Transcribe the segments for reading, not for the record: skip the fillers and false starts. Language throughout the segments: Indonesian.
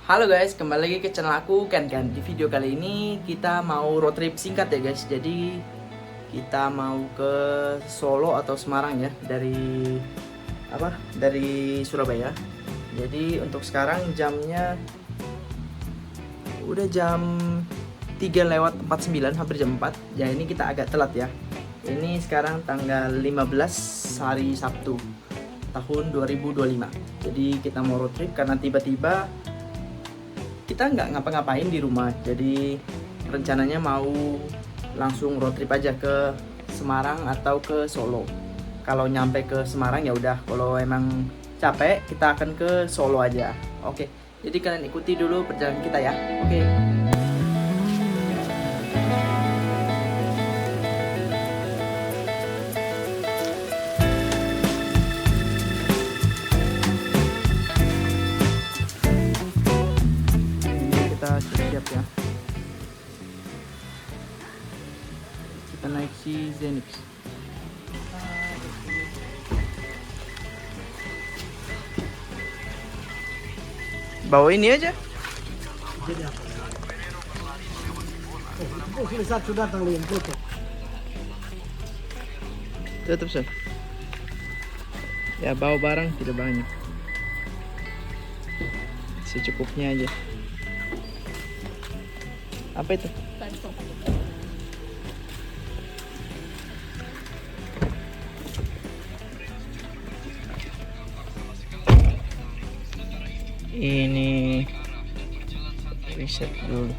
Halo guys, kembali lagi ke channel aku Ken. Di video kali ini kita mau road trip singkat ya guys. Jadi kita mau ke Solo atau Semarang ya, dari Surabaya. Jadi untuk sekarang jamnya udah jam 3:49, hampir jam 4. Ya ini kita agak telat ya. Ini sekarang tanggal 15 hari Sabtu tahun 2025. Jadi kita mau road trip karena tiba-tiba kita nggak ngapa-ngapain di rumah, jadi rencananya mau langsung road trip aja ke Semarang atau ke Solo. Kalau nyampe ke Semarang ya udah, kalau emang capek kita akan ke Solo aja. Oke, jadi kalian ikuti dulu perjalanan kita ya. Oke. Siap ya, kita naik si Zenix. Bawa ini aja. Sudah datang foto. Tetap sih. Ya bawa barang tidak banyak, secukupnya aja. Apa itu? Ini riset dulu.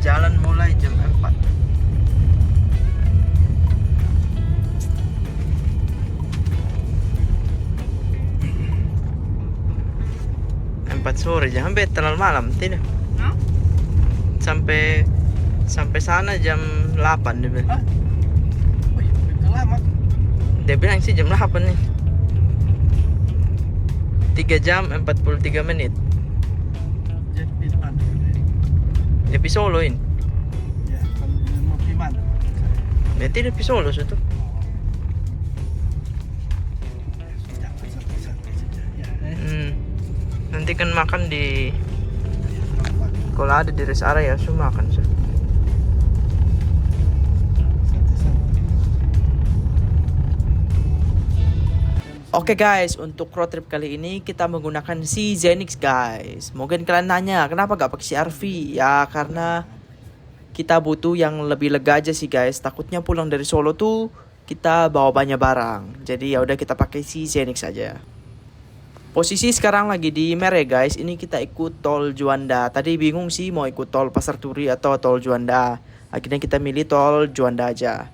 Jalan mulai jam 4. Sore, jangan sampai terlalu malam, tidak? Sampai sana jam 8 dia bilang. Wih, udah lama. Dia bilang sih jam 8 nih. 3 jam 43 menit. Jadi di mana? Dia pergi Solo ini. Ya, mau di mana? Dia tidak pergi Solo situ. Santai-santai saja. Ya, Nanti kan makan di, kalau ada di rest area so makan sih. Oke guys, untuk road trip kali ini kita menggunakan si Zenix guys. Mungkin kalian nanya kenapa gak pakai CR-V? Ya karena kita butuh yang lebih lega aja sih guys. Takutnya pulang dari Solo tuh kita bawa banyak barang. Jadi ya udah kita pakai si Zenix aja. Posisi sekarang lagi di Mere guys. Ini kita ikut tol Juanda. Tadi bingung sih mau ikut tol Pasar Turi atau tol Juanda. Akhirnya kita milih tol Juanda aja.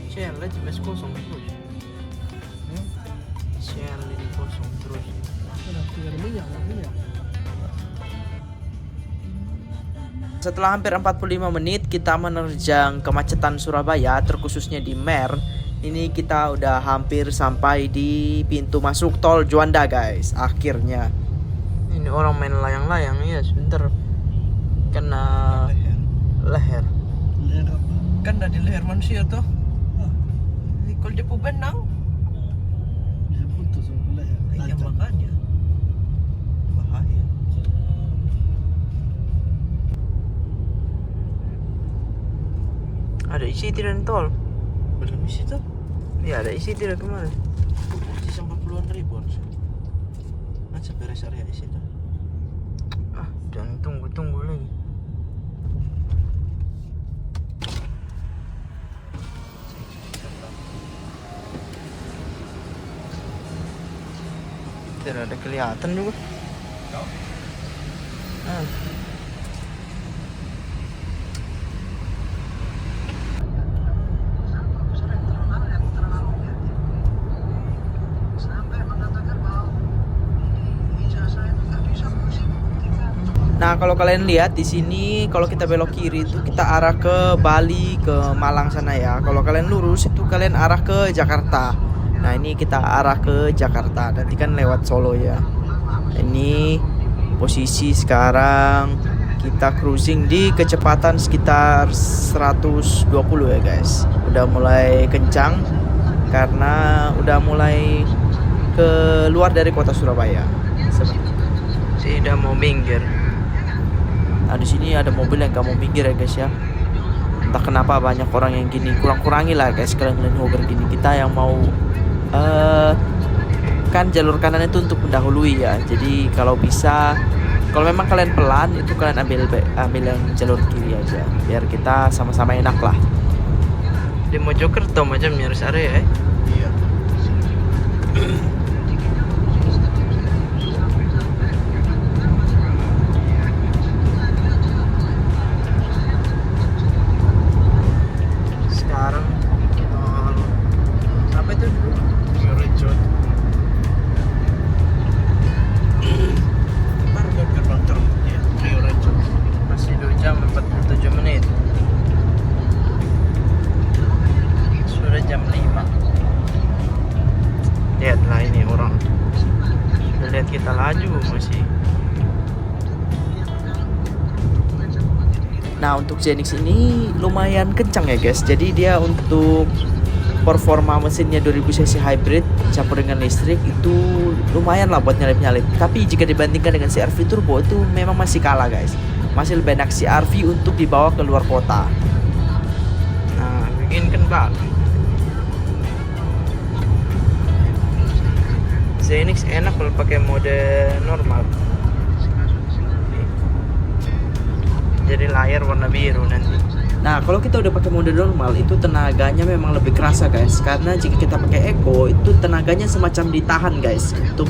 Shell aja mas kosong terus. Shell ini kosong terus. minyak. Setelah hampir 45 menit kita menerjang kemacetan Surabaya, terkhususnya di Mer. Ini kita udah hampir sampai di pintu masuk tol Juanda guys. Akhirnya. Ini orang main layang-layang ya sebentar. Kena leher. Leher apa? Kan dari leher manusia tuh. Kalau dia benang. Bisa putus leher. Iya makanya. Bahaya. Ada isi tidak tol? Belum isi tuh. Iya ada isi tidak kemarin. Sisa 40-an ribu harusnya. Masa beres area isi tuh. Jangan tunggu lagi. Tidak ada kelihatan juga. Nah, kalau kalian lihat di sini, kalau kita belok kiri itu kita arah ke Bali, ke Malang sana ya. Kalau kalian lurus itu kalian arah ke Jakarta. Nah ini kita arah ke Jakarta, nanti kan lewat Solo ya. Ini posisi sekarang kita cruising di kecepatan sekitar 120 ya guys. Udah mulai kencang karena udah mulai keluar dari kota Surabaya. Sih udah mau minggir. Nah di sini ada mobil yang gak mau minggir ya guys ya. Entah kenapa banyak orang yang gini, kurang-kurangi lah guys kalian hover gini. Kita yang mau kan jalur kanan itu untuk mendahului ya. Jadi kalau bisa, kalau memang kalian pelan itu kalian ambil yang jalur kiri aja biar kita sama-sama enak lah. Di Mojokerto macam rest area ya. Iya. Sekarang sampai tuh Rio Rejo. Ntar udah gerbang ya, Rio Rejo. masih 2 jam 47 menit. Sudah jam 5. Lihatlah ini orang. Sudah lihat kita laju masih. Nah untuk Zenix ini lumayan kencang ya guys. Jadi dia untuk performa mesinnya 2000 cc hybrid campur dengan listrik itu lumayan lah buat nyalip-nyalip. Tapi jika dibandingkan dengan CR-V turbo itu memang masih kalah guys. Masih lebih enak CR-V untuk dibawa ke luar kota. Nah bikin kental. Zenix enak kalau pakai mode normal. Jadi layar warna biru nanti. Nah kalau kita udah pakai mode normal itu tenaganya memang lebih kerasa guys. Karena jika kita pakai eco itu tenaganya semacam ditahan guys untuk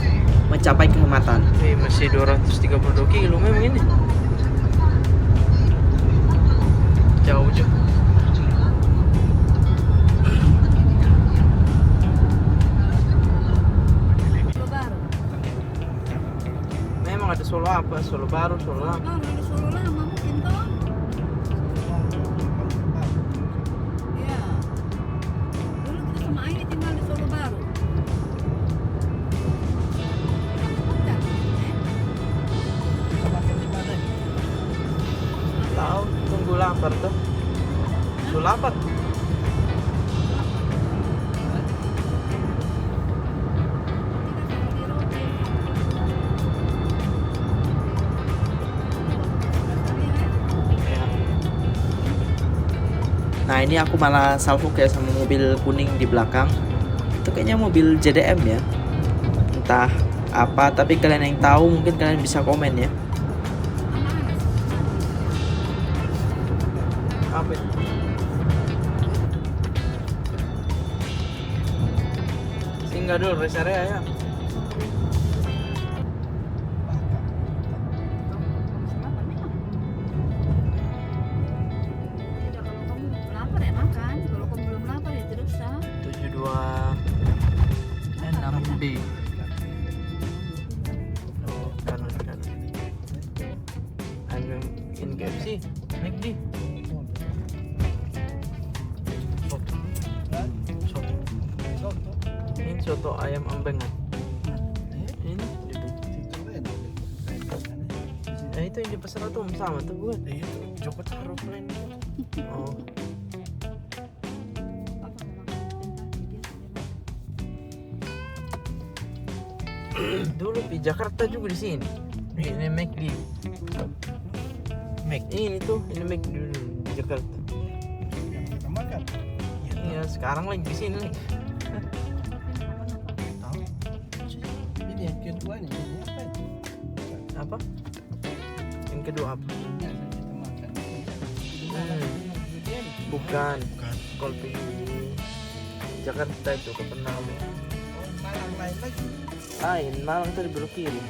mencapai kehematan. Masih 232 kilo memang ini. Jauh. Memang ada Solo apa? Solo baru, Solo lama. Ada Solo lama mungkin toh. Iya. Dulu kita sama Aini tinggal di Solo baru. Enggak, Tahu, tunggu lapar tuh. Solo lapar. Nah ini aku malah salvo kayak sama mobil kuning di belakang. Itu kayaknya mobil JDM ya. Entah apa, tapi kalian yang tahu mungkin kalian bisa komen ya. Apa itu? Singgah dulu rest area ya. lapar ya makan. Kalau kamu belum lapar ya tidak usah. 726B. Oh, kanan. I'm in KFC. McD. Ini soto ayam ambengan. Ini itu yang di pasar itu sama tuh buat. Itu Joko taruh plan. Oh. Dulu di Jakarta juga di sini. Ini McD. Ini tuh, ini McD dulu di Jakarta. Kita makan. Iya, sekarang lagi di sini lagi. Tahu. Ini yang kedua nih, ini apa itu? Apa? Yang kedua apa? Biasa kita makan. Bukan. Bukan. Kolpi Jakarta itu Kapanang. Oh, Malang lain lagi. Lain, Malang tadi belok kiri.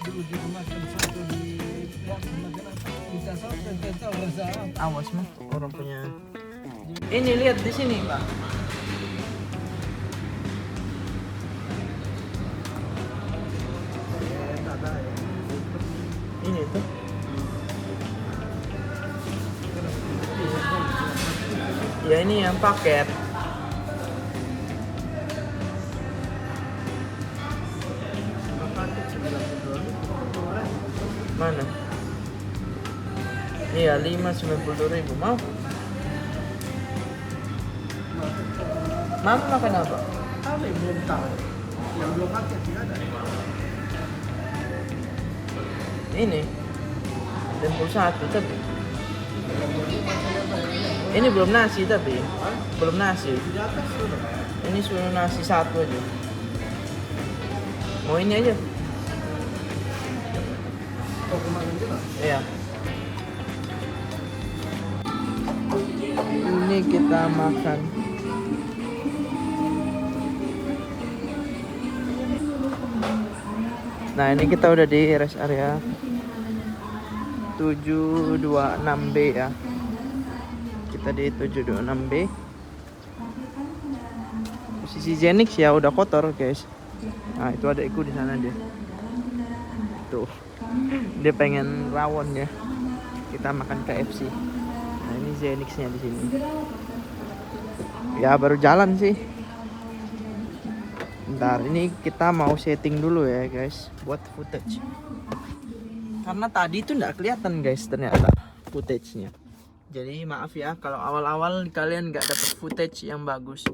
Dulu kita makan satu di makan apa? Kita satu kita tahu rasa apa. Awas mah orang punya. Ini lihat di sini, Pak. Ini tuh. Ya ini yang paket. Mana? Iya 592.000 mau? Mama makan apa? Kami belum tahu. Yang belum pakai tidak ada. Ini tempur 1 tapi ini belum nasi tapi belum nasi. Di atas sudah. Ini sudah nasi 1 aja. Mau ini aja? Oh, kemarin juga. Iya. Ini kita makan. Nah, ini kita udah di rest area 726B ya. Kita di 726B. Posisi Zenix ya udah kotor, guys. Nah, itu adekku di sana dia. Tuh. Dia pengen rawon ya. Kita makan KFC. Nah, ini Zenix-nya di sini. Ya baru jalan sih. Bentar, ini kita mau setting dulu ya guys, buat footage. Karena tadi tuh nggak kelihatan guys ternyata footage-nya. Jadi maaf ya kalau awal-awal kalian nggak dapet footage yang bagus.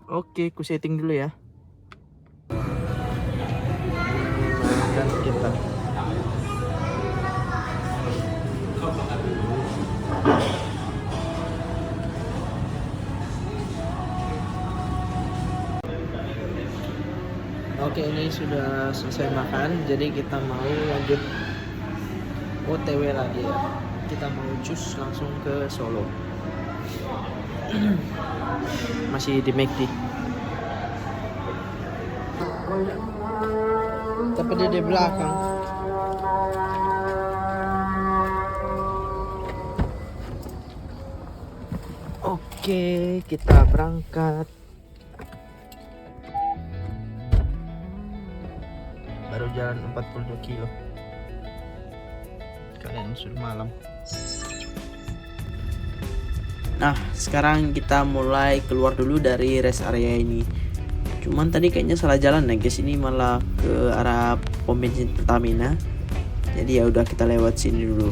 Oke, ku setting dulu ya. Dan kita. Oke, ini sudah selesai makan, jadi kita mau lanjut OTW lagi ya. Kita mau cus langsung ke Solo. Masih di McD. Tapi dia di belakang. Oke, kita berangkat. Baru jalan 42 kilo. Kalian sudah malam. Nah, sekarang kita mulai keluar dulu dari rest area ini. Cuman tadi kayaknya salah jalan ya guys. Ini malah ke arah pom bensin Pertamina. Jadi ya udah kita lewat sini dulu.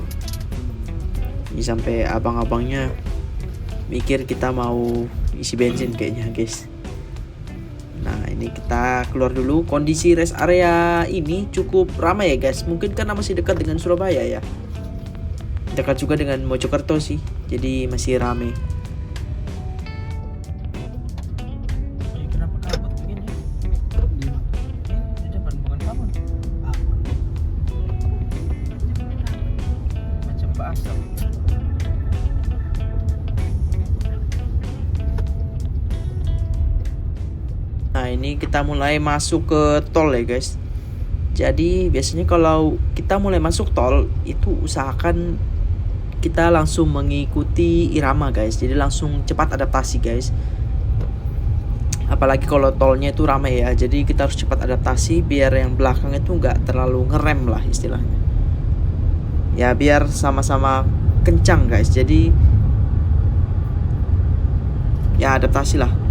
Ini sampai abang-abangnya mikir kita mau isi bensin kayaknya guys. Nah, ini kita keluar dulu. Kondisi rest area ini cukup ramai ya guys. Mungkin karena masih dekat dengan Surabaya ya. Dekat juga dengan Mojokerto sih. Jadi masih ramai. Kenapa kabut begini? Di depan bukan kabut. Macam basah. Nah, ini kita mulai masuk ke tol ya guys. Jadi biasanya kalau kita mulai masuk tol itu usahakan kita langsung mengikuti irama guys. Jadi langsung cepat adaptasi guys. Apalagi kalau tolnya itu ramai ya. Jadi kita harus cepat adaptasi biar yang belakang itu nggak terlalu ngerem lah istilahnya. Ya biar sama-sama kencang guys. Jadi ya adaptasi lah.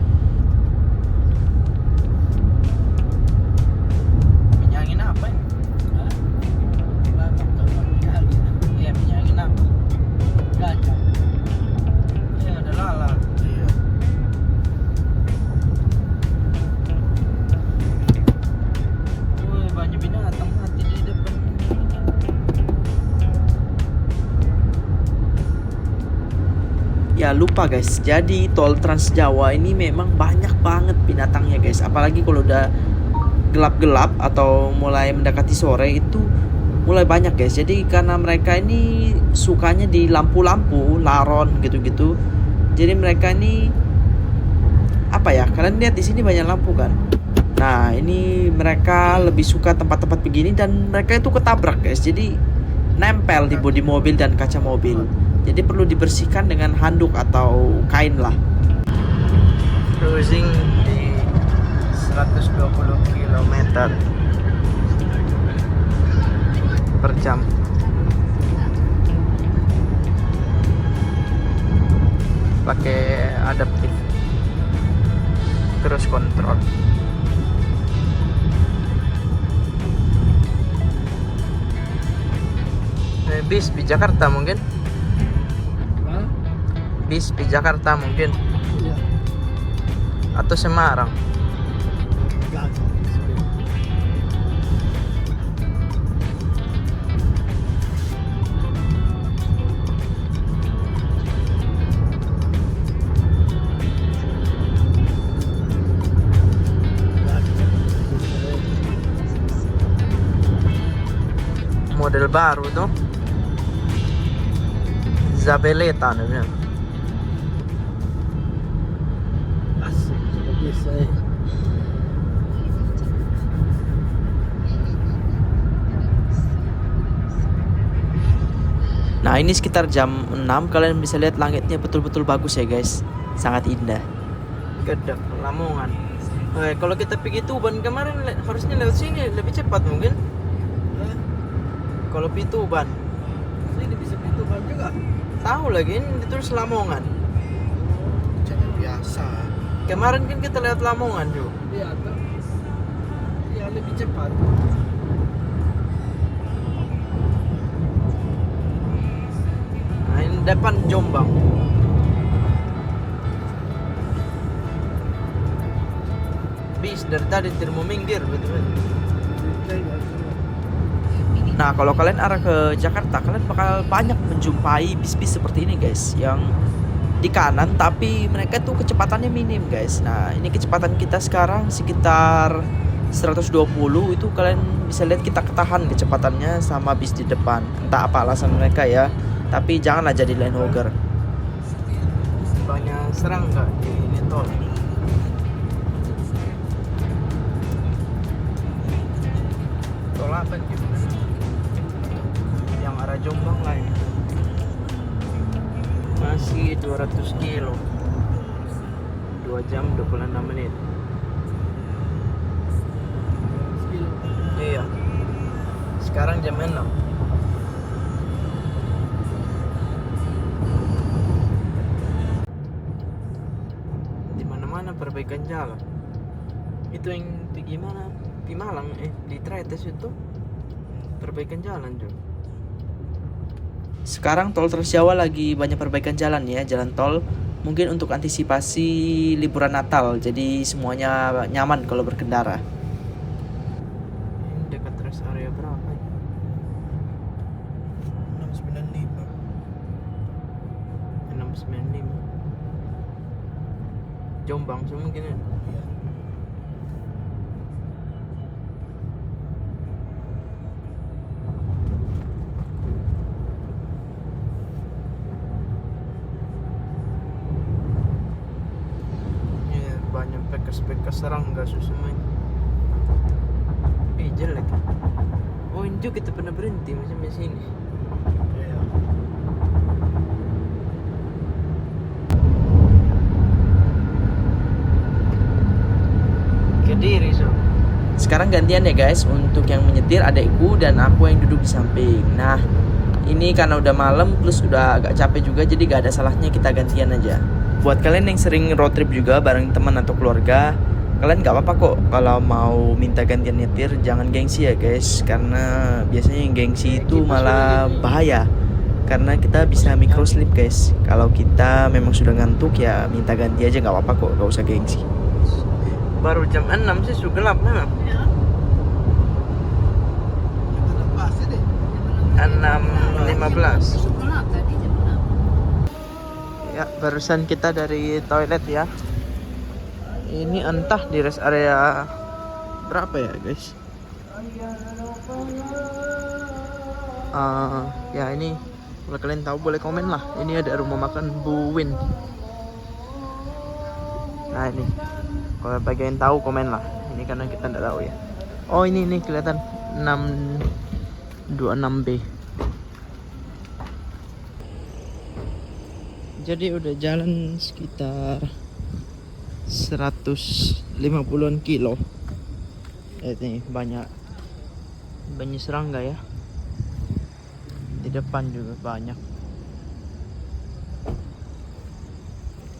Ya lupa guys, jadi tol Trans Jawa ini memang banyak banget binatangnya guys. Apalagi kalau udah gelap-gelap atau mulai mendekati sore itu mulai banyak guys. Jadi karena mereka ini sukanya di lampu-lampu, laron gitu-gitu. Jadi mereka ini apa ya? Kalian lihat di sini banyak lampu kan? Nah, ini mereka lebih suka tempat-tempat begini dan mereka itu ketabrak guys. Jadi nempel di bodi mobil dan kaca mobil. Jadi perlu dibersihkan dengan handuk atau kain lah. Cruising di 120 km per jam. pakai adaptif cruise control. Bis di Jakarta mungkin? Hah? Bis di Jakarta mungkin? Iya. Atau Semarang? Enggak. Model baru tuh, Zabeleta namanya. Asik, nggak bisa ya. Nah ini sekitar jam 6, kalian bisa lihat langitnya betul-betul bagus ya guys, sangat indah. Gedek Lamongan. Kalau kita pergi Tuban kemarin harusnya lewat sini lebih cepat mungkin. Hah? Kalau pergi Tuban, Ini bisa pintuan juga. tahu lagi ini ditulis Lamongan. Jangan biasa. Kemarin kan kita lewat Lamongan juga. Iya, tuh. Iya, lebih cepat. Nah ini depan Jombang. Bis dari tadi tidak mau minggir betul. Nah kalau kalian arah ke Jakarta, kalian bakal banyak menjumpai bis-bis seperti ini guys, yang di kanan tapi mereka tuh kecepatannya minim guys. Nah ini kecepatan kita sekarang sekitar 120, itu kalian bisa lihat kita ketahan kecepatannya sama bis di depan. Entah apa alasan mereka ya, tapi janganlah jadi line hogger. Banyak serangga di ini tol. Tol apa gitu? Yang arah Jombang lain. Masih 200 kilo. 2 jam 26 menit. Iya. Sekarang jam 6. Di mana-mana perbaikan jalan. Itu yang pergi mana? Di Malang di Traites itu perbaikan jalan juga. Sekarang tol Trans Jawa lagi banyak perbaikan jalan ya, jalan tol. Mungkin untuk antisipasi liburan Natal, jadi semuanya nyaman kalau berkendara. Ini dekat rest area berapa ya? 695. 695. Jombang semua mungkin ya. Iya. Iya, banyak bekas-bekas serangga semuanya. Jelek. Oh ini juga kita pernah berhenti macam di sini. Iya. Kediri so. Sekarang gantian ya guys, untuk yang menyetir adekku dan aku yang duduk di samping. Nah ini karena udah malam plus udah agak capek juga, jadi gak ada salahnya kita gantian aja. Buat kalian yang sering road trip juga bareng teman atau keluarga, kalian gak apa-apa kok kalau mau minta gantian nyetir. Jangan gengsi ya guys, karena biasanya yang gengsi itu malah bahaya, karena kita bisa microslip guys. Kalau kita memang sudah ngantuk ya minta ganti aja, gak apa-apa kok, gak usah gengsi. Baru jam 6 sih sudah gelap memang. Ya. Lepas deh. 6.15. Gelap tadi jam 6. Ya, barusan kita dari toilet ya. Ini entah di rest area berapa ya guys. Ya ini kalau kalian tahu boleh komen lah. Ini ada rumah makan Bu Win. Nah ini kalau bagian tahu komen lah. Ini karena kita tidak tahu ya. Oh ini kelihatan 626B. Jadi udah jalan sekitar 150-an kilo. Ini banyak serangga ya. Di depan juga banyak.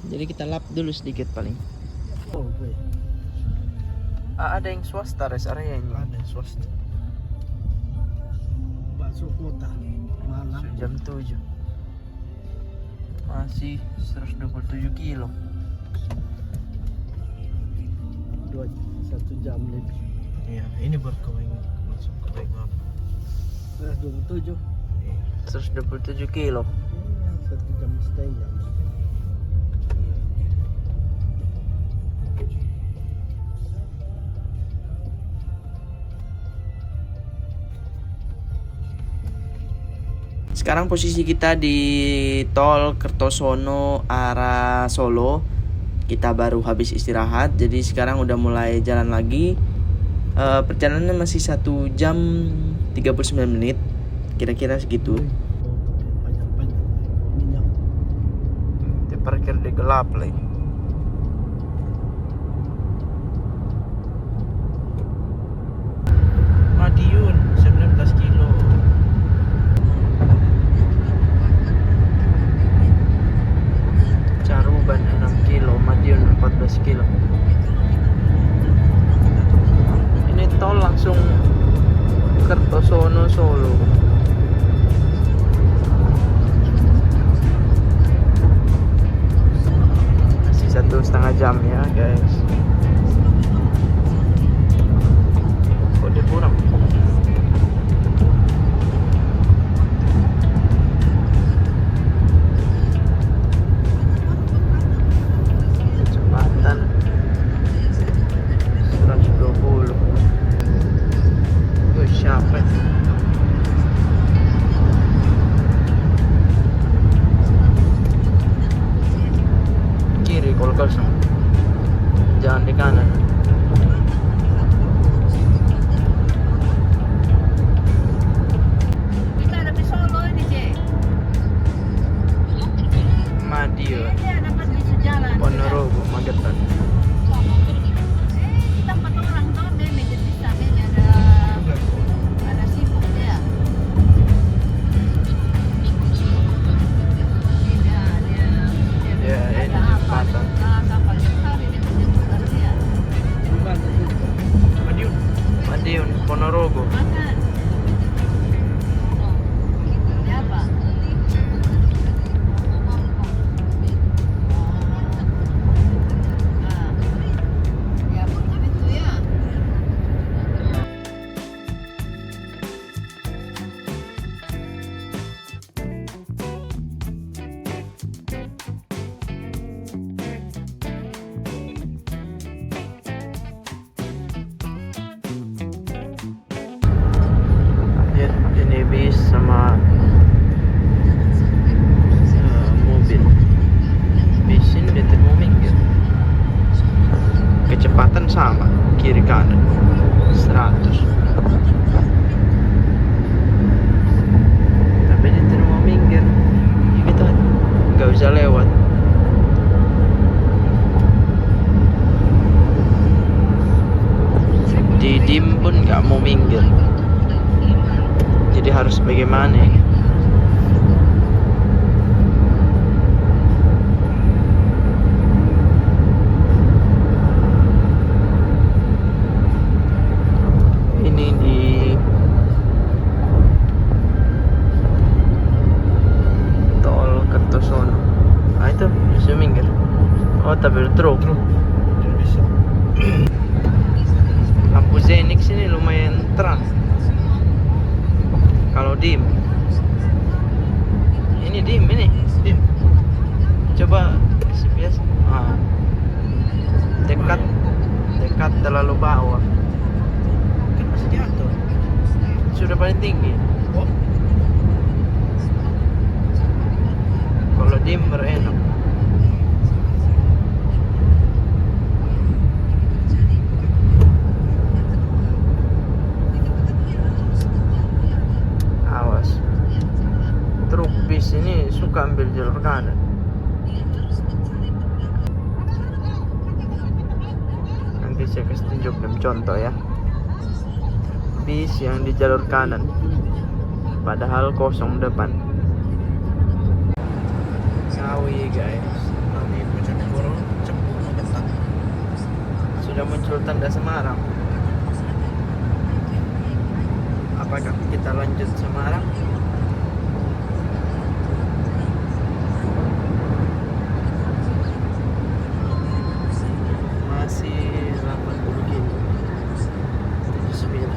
Jadi kita lap dulu sedikit paling. Oh, gue. Ada yang swasta rest area ini. Ada swasta. Bakso kota Malang. Jam 7. Masih 127 kilo. 1 jam lebih. Iya, ini baru kau yang masuk ke Baiklah. 127. 127 kilo. 1 jam setengah. Sekarang posisi kita di tol Kertosono arah Solo. Kita baru habis istirahat, jadi sekarang udah mulai jalan lagi. Perjalanannya masih 1 jam 39 menit, kira-kira segitu. Banyak minyak. Kita parkir di gelap lagi. Madiun 19 kilo. Caruban 6 kilo, Madiun 14 kilo. Ini tol langsung Kertosono Solo. Masih 1,5 jam ya guys. Kode kurang. Kecepatan 120. Siapa? Kiri kalau kosong, jangan di kanan. Kita ada di Solo ini, Cek. Madiun, Dia dapat bisa jalan. Ponorogo, Magetan. Kita 4 orang tuh, dia meja bisa, dia ada sibuk dia. Ya, ini jembatan. Kapal besar ini menjemput dia. Di mana itu? Madiun, Madiun, Ponorogo. Makan. Siapa? Ya betul itu ya. Ya, ini bis sama mobil. Bis ini dia mau minggir. Kecepatan sama, kiri kanan 100. Tapi dia mau minggir. Ya gitu, nggak bisa lewat. Didim pun nggak mau minggir. Jadi harus bagaimana ini? Ini di tol Kertosono. Ah itu bisa minggir. Oh tapi truk. Tidak bisa. Lampu Zenix ini lumayan terang. Kalau dim, ini dim ini. Dim. Coba biasa. Dekat terlalu bawah. Kan masih diatur. Sudah paling tinggi. Oh, Kalau dim berenak. Awas. Truk bis ini suka ambil jalur kanan. Nanti saya kasih tunjuk dan contoh ya. Bis yang di jalur kanan, padahal kosong depan. Ngawi guys. Ini puncak dulu tanda Semarang. Apakah kita lanjut Semarang? Masih 80 kilo. 79.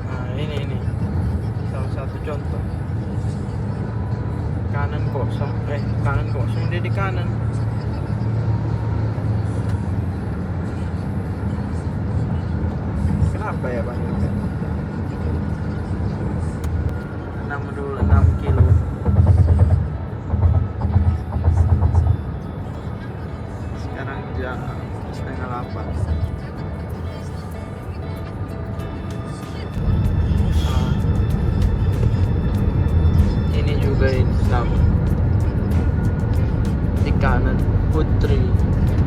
Nah, ini salah satu contoh. Kanan kosong, dia di kanan. Kenapa ya Bang? 6 kilo. Sekarang jam 7:30. Ini juga ini sama. Di kanan Putri.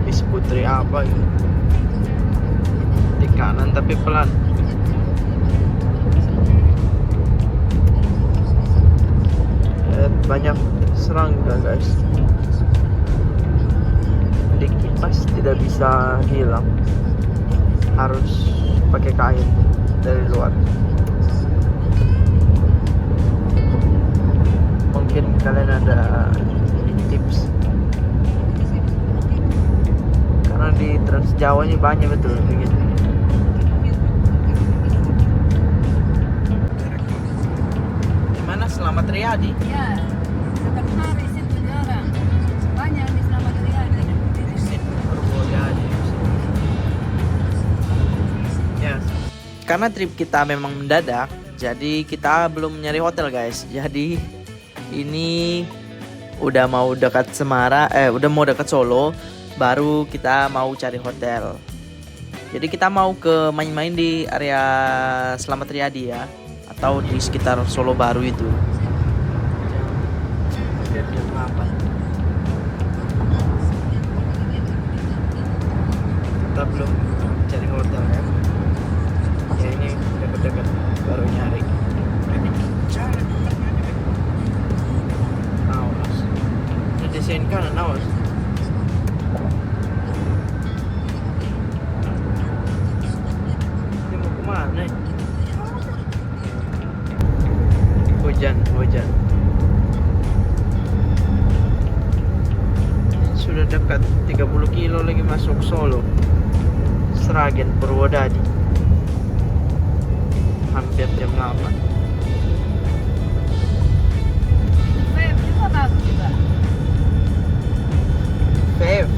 Bis Putri apa ini? Di kanan tapi pelan. Banyak serangga guys. Di kipas tidak bisa hilang, harus pakai kain dari luar. Mungkin kalian ada tips, karena di Trans Jawa ini banyak betul begitu. Dimana Selamat Riyadi? Ya, dekat hari situ jarang. Banyak di Selamat Riyadi. Di situ Purwodadi. Ya, karena trip kita memang mendadak, jadi kita belum nyari hotel guys. Jadi ini udah mau dekat udah mau dekat Solo, baru kita mau cari hotel. Jadi kita mau ke main-main di area Selamat Riyadi ya, atau di sekitar Solo Baru itu. Jam 8. Kita belum cari hotel ya. Ya ini dekat-dekat baru nyari. Awas. Ini desain kanan awas. Ini mau kemana? Hujan. Sudah dekat 30 kilo lagi masuk Solo. Sragen Purwodadi. Hampir jam 8. Web juga bagus juga. Vape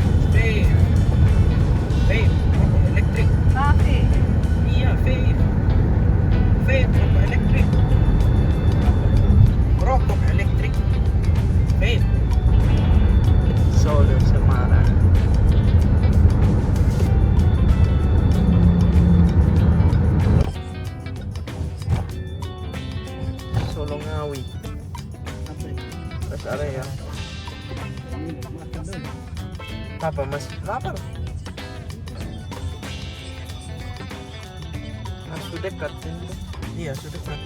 elektrik. Kafe. Iya, vape rokok elektrik. Rokok elektrik. Vape. Solo Semarang. Solo Ngawi. Rest area. Apa mas? Lapar? Nah, sudah dekat ini. Iya, sudah dekat.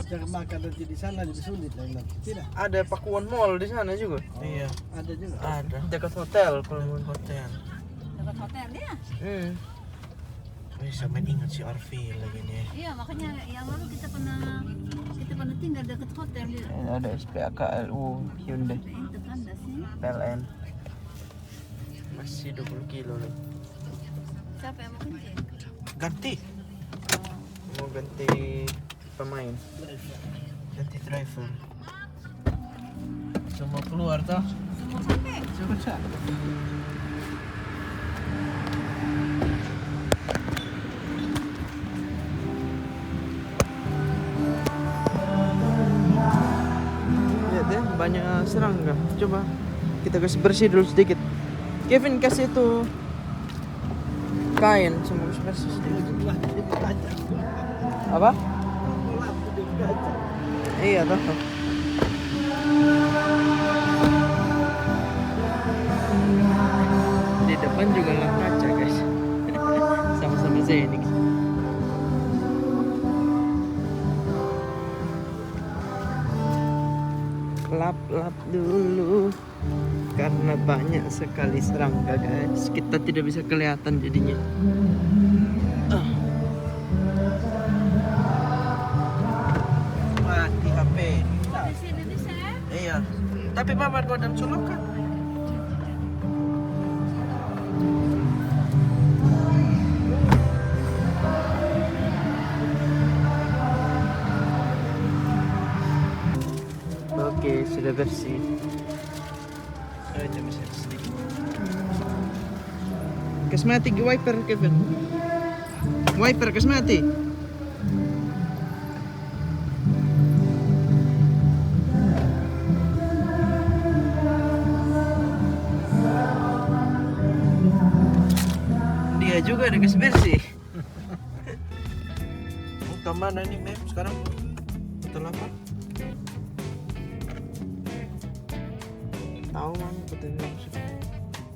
Cari makan nanti di sana lebih sulit lagi nanti. Tidak. Ada Pakuan Mall di sana juga. Iya, Ada juga. Ada dekat hotel kalau mau hotel. Dekat hotel ya. Bisa main ingat si Arfi lagi nih. Iya, makanya yang lalu kita pernah tinggal dekat hotel dia. Ini ada SPAK LU Hyundai Itu kan dasnya. PLN. Masih 20 kilo nih. Siapa yang mau kencing? Ganti Mau ganti pemain. driver. Semua keluar toh. Semua sampai. Sudah. Lihat deh, banyak serangga. Coba kita kasih bersih dulu sedikit. Kevin kasih itu kain, semua bersih sedikit. Apa? Iya toh. Di depan juga lamp kaca guys. Sama-sama Zenix. lap dulu karena banyak sekali serangga guys, kita tidak bisa kelihatan jadinya. Mati HP. Di sini bisa. Iya. Tapi mama gua dan colokan. Oke, sudah bersih. Aja bisa sedikit. Kasmati wiper Kevin. Wiper kasmati. Dia juga ada kasih bersih. Kemana nih Mem sekarang? Betul apa? Tahu mang betul maksud.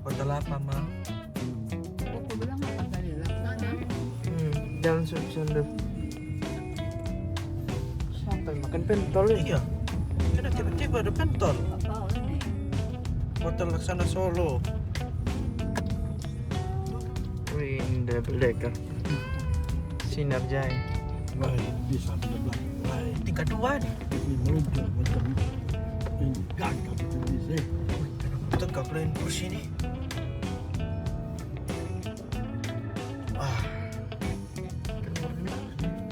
Hotel apa mah? Aku bilang apa tadi? Sana. Jalan Sunda. Sampai makan pentol ya. Iya. Karena tiba-tiba ada pentol. Apa ini? Hotel Laksana Solo. Wih, indah berdeka. Sinar Jaya. Wah, bisa benar. Wah, 32 nih. Ini meluncur macam ini gagal bisa. Betul gak boleh kursi nih. Wah,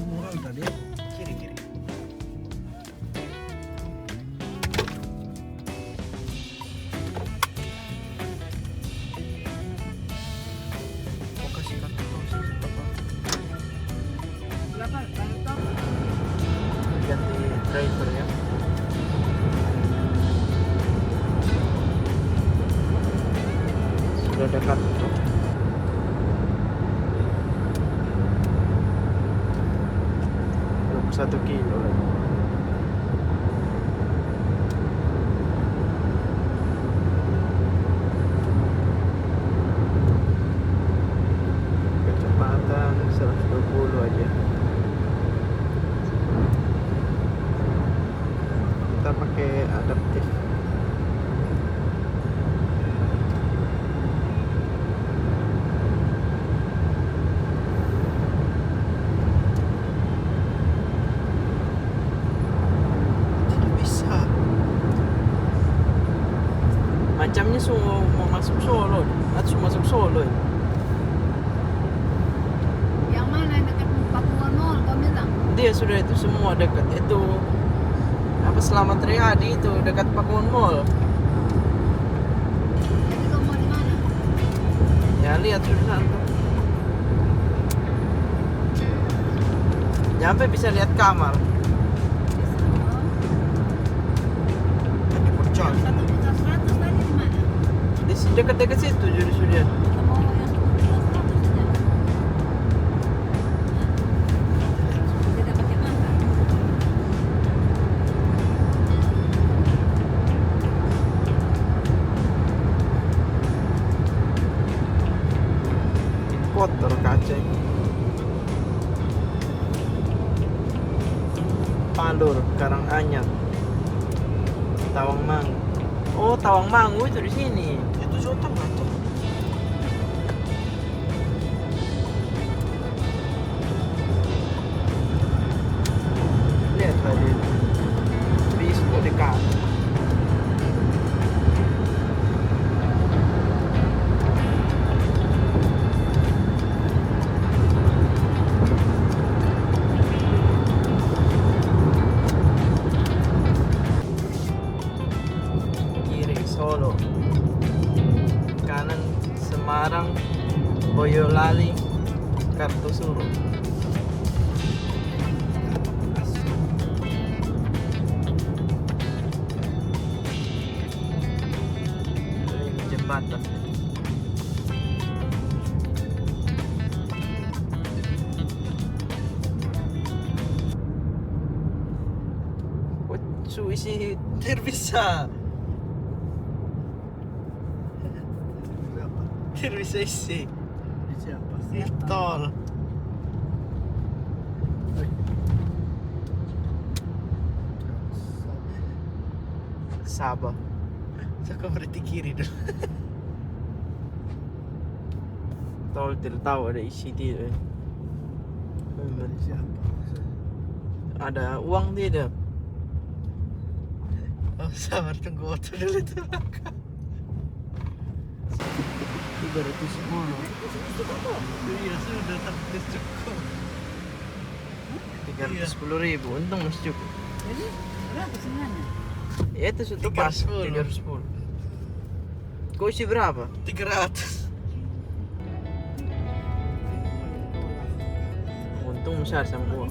Murah tadi. kiri. Mau kasih kartu sih apa? Berapa? Berapa? Ganti driver ya. Sudah dekat. Belum 1 kilo lagi. Kecepatan 120 aja. Kita pakai adaptif. Tidak bisa. Macamnya semua mau masuk Solo atau masuk Solo ya? Yang mana yang dekat Papua Mall? Kau bilang. Dia sudah itu semua dekat itu apa Selamat Riyadi itu dekat Pakuwon Mall. Jadi kau mau di mana? Ya lihat sudah sana. Sampai bisa lihat kamar. Di sana. Tadi bocor. 1.100.000 tadi di mana? Di dekat-dekat situ sudah. Kita mau yang 1.100.000 saja. Kita pakai mata. Kotor kaca. Palur, Karanganyar, Tawangmangu. Oh, Tawangmangu itu di sini. Itu Jawa Tengah tuh. Lihat tadi. Bis dekat. Kiri Solo, kanan Semarang, Boyolali, Kartosuro. Ini jembatan. Wah, isi terbisa. Terbisa isi. Siapa? Tol. ke Sabah. So kau berhenti kiri dulu. Tol tidak tahu ada isi tidak. Siapa? Ada uang tidak? Oh sabar tunggu auto dulu tuh. 310. Iya sudah tertulis cukup. 310.000. Untung masih cukup. Jadi berapa sebenarnya? Ya itu sudah pas 310. Kau isi berapa? 300. Untung besar sama gua.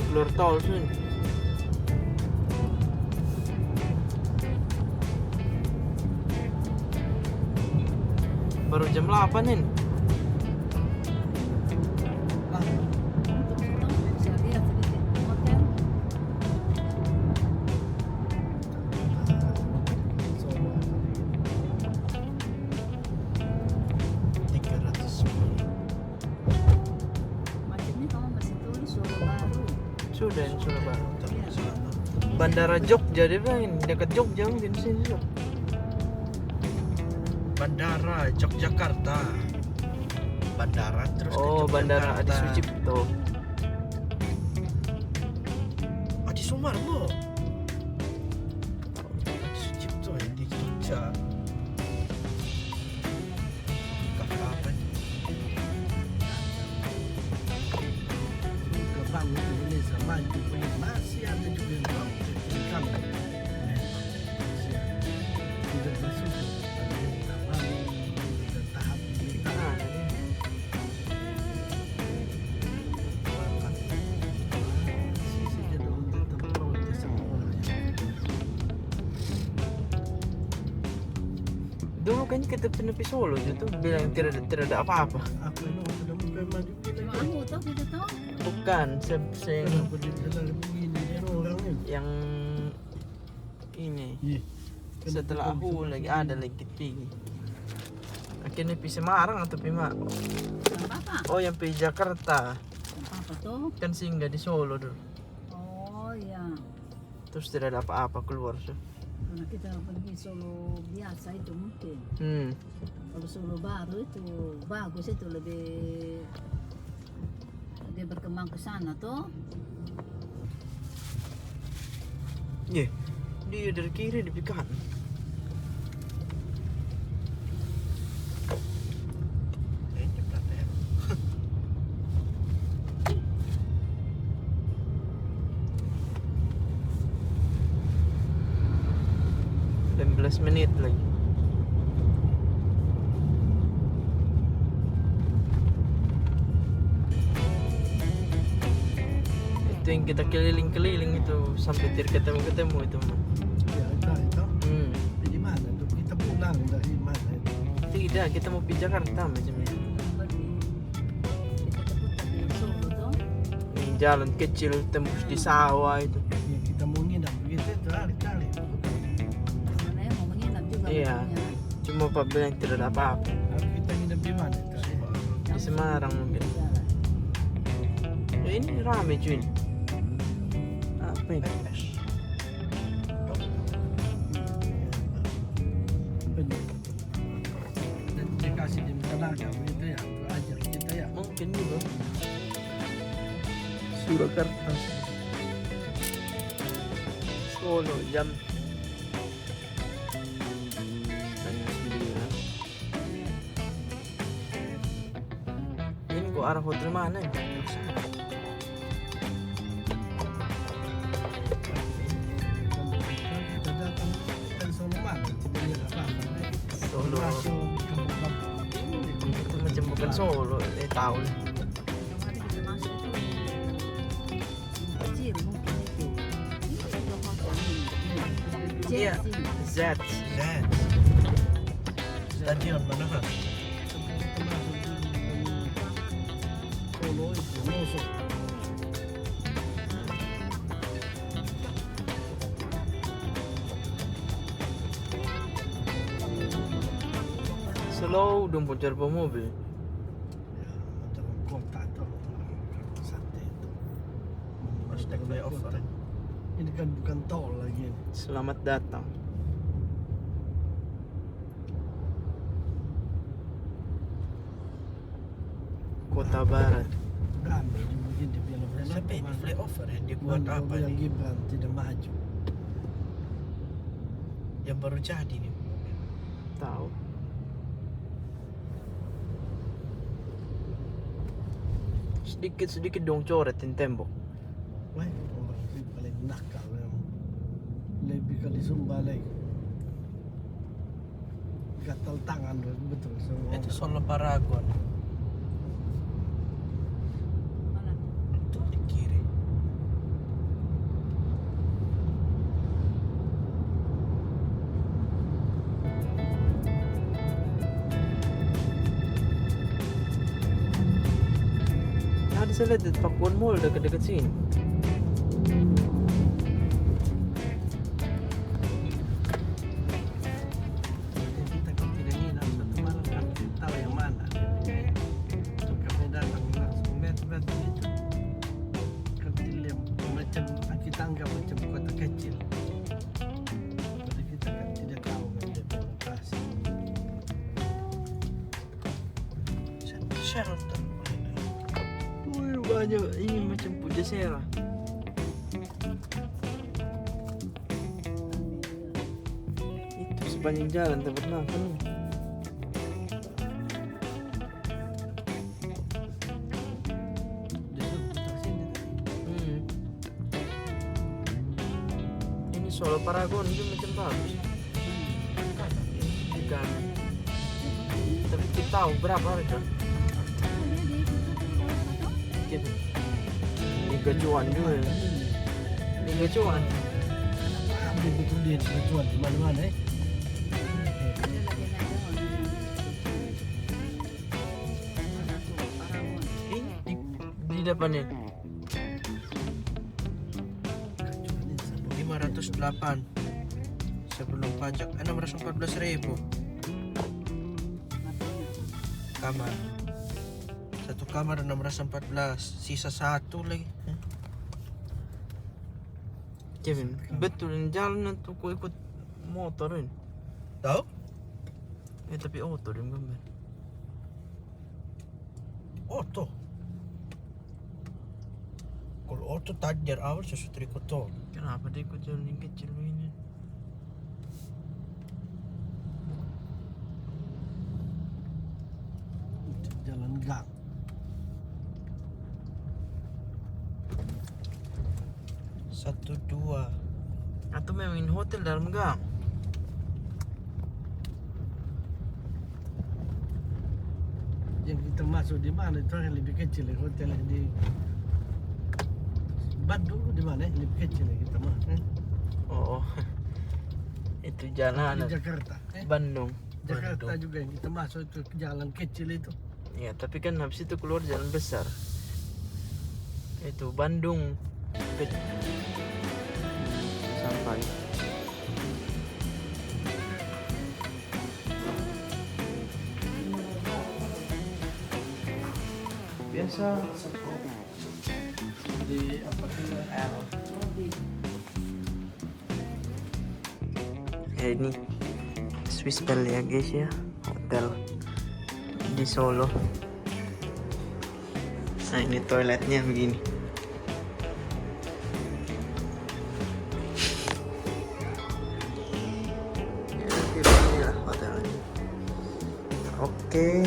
Keluar tol sini. Baru jam 8 ini. Bisa lihat sedikit hotel. Solo. 310. Macamnya kamu masih tulis Solo Baru. Sudah ini sudah baru. Iya. Bandara Jogja dia bilang ini dekat Jogja mungkin sini juga. Bandara Yogyakarta. Bandara terus ke Oh, Bandara Adi Yogyakarta. Sucipto. Adi Sumarmo. Adi Sucipto yang di Jogja. Kapan? Juga bangun Indonesia maju punya masih ada juga yang mau jadi kami. Tidak bersyukur. Bangun dan tahap ini. Ah, Sisi jadi untuk terprotes sama orang yang dulu kayaknya kita pernah pergi Solo gitu bilang tidak ada apa-apa. apa ini sudah mulai maju Cuma kita. anu tahu kita tahu. Bukan yang Kenapa dia jalan begini dia orang ini? yang ini Ih, setelah aku lagi ada lagi tinggi. Akhirnya pergi Semarang atau pergi mana? Sama Bapak. Oh yang pergi Jakarta Sama Papa tuh. kan singgah di Solo dulu. Oh iya. Terus tidak ada apa-apa keluar sih. Karena kita pergi Solo biasa itu mungkin. Kalau Solo Baru itu bagus, itu lebih berkembang ke sana tuh. Iya. Dia dari kiri di kanan. Ini planet. 15 menit lagi. Itu yang kita keliling-keliling itu sampai ketemu itu. ya itu. Hmm. Di mana tuh? Kita pulang dari mana itu? Tidak, kita mau pergi Jakarta macamnya. Berarti kita putar di Solo tuh. Yang jalan kecil tembus di sawah itu. Ya, kita mau nginap begitu itu kali-kali. Mana yang mau menginap juga. Iya. makanya. Cuma Pak bilang tidak ada apa-apa. Harus kita nginap di mana itu? Di Semarang mungkin. Jalan. Ya, ini rame cuy. Apa ini? Benar. Dan dikasih di tenaga begitu ya, untuk ajar kita ya. Mungkin juga. Surakarta. Solo jam setengah 9. Ini kok arah hotel mana ya? Kita datang dari Solo mana? Tidak lihat apa-apa. Solo. Masuk kampung-kampung. Itu macam bukan Solo, tahu lah. Kemarin kita masuk itu kecil mungkin itu. Ini sudah hotel ini. Iya, Kecil sih. Z. Z. Stadion Manahan. Sebelum kita masuk di Solo itu Noso. Slow dong putar mobil. Ya, dalam kota tuh santai itu. Pas naik flyover. Ini kan bukan tol lagi. Selamat datang. Kota Barat. Ramai dibikin di film. Siapa ini flyover ya? Dia buat apa yang nih? Gibran tidak maju. Yang baru jadi nih. Tahu. Sedikit dong coretin tembok. Wah, orang itu paling nakal memang. Lebih kali Sumba lagi. Gatal tangan betul semua. Itu Solo Paragon. Mana? Itu di kiri. Ada saya lihat di Pakuan Mall dekat-dekat sini. Kita kan tidak nginap satu malam kan tahu yang mana. Kami datang langsung met itu. Kecil yang macam kita anggap macam kota kecil. Jadi kita kan tidak tahu kan dia lokasi. Sheraton. Wih, banyak ini macam Pujasera. Itu sepanjang jalan tempat makan. Dia putar sini tadi. Ini Solo Paragon itu macam bagus. Bukan. Tapi kita tahu berapa harga. Gitu. Ini gacuan juga ya. Ini gacuan. Ambil betul dia dijual di mana-mana Ada lagi naik doang. Mana tuh Paragon? Ini di depan ini. 508 sebelum pajak 614.000 kamar. Satu kamar 614, sisa satu lagi. Kevin, betul ini jalan tuh ku ikut motor ini. Tahu? Tapi auto dia gambar. Auto. Kalau auto tadi dari awal sesuatu ikut tol. Kenapa dia ikut jalan yang kecil ini? jalan gang. Satu dua. Atau memang ini hotel dalam gang? Yang kita masuk di mana itu yang lebih kecil ya, hotel yang di Bandung di mana ya? Lebih kecil ya kita mah. Oh, itu jalan Di Jakarta. Bandung. Jakarta juga yang kita masuk itu jalan kecil itu. Ya, tapi kan habis itu keluar jalan besar. Itu Bandung. Sampai. Biasa. Di apa tuh? L. Ini Swiss Bell ya guys ya, hotel di Solo. Nah ini toiletnya begini. Inilah hotelnya. Oke,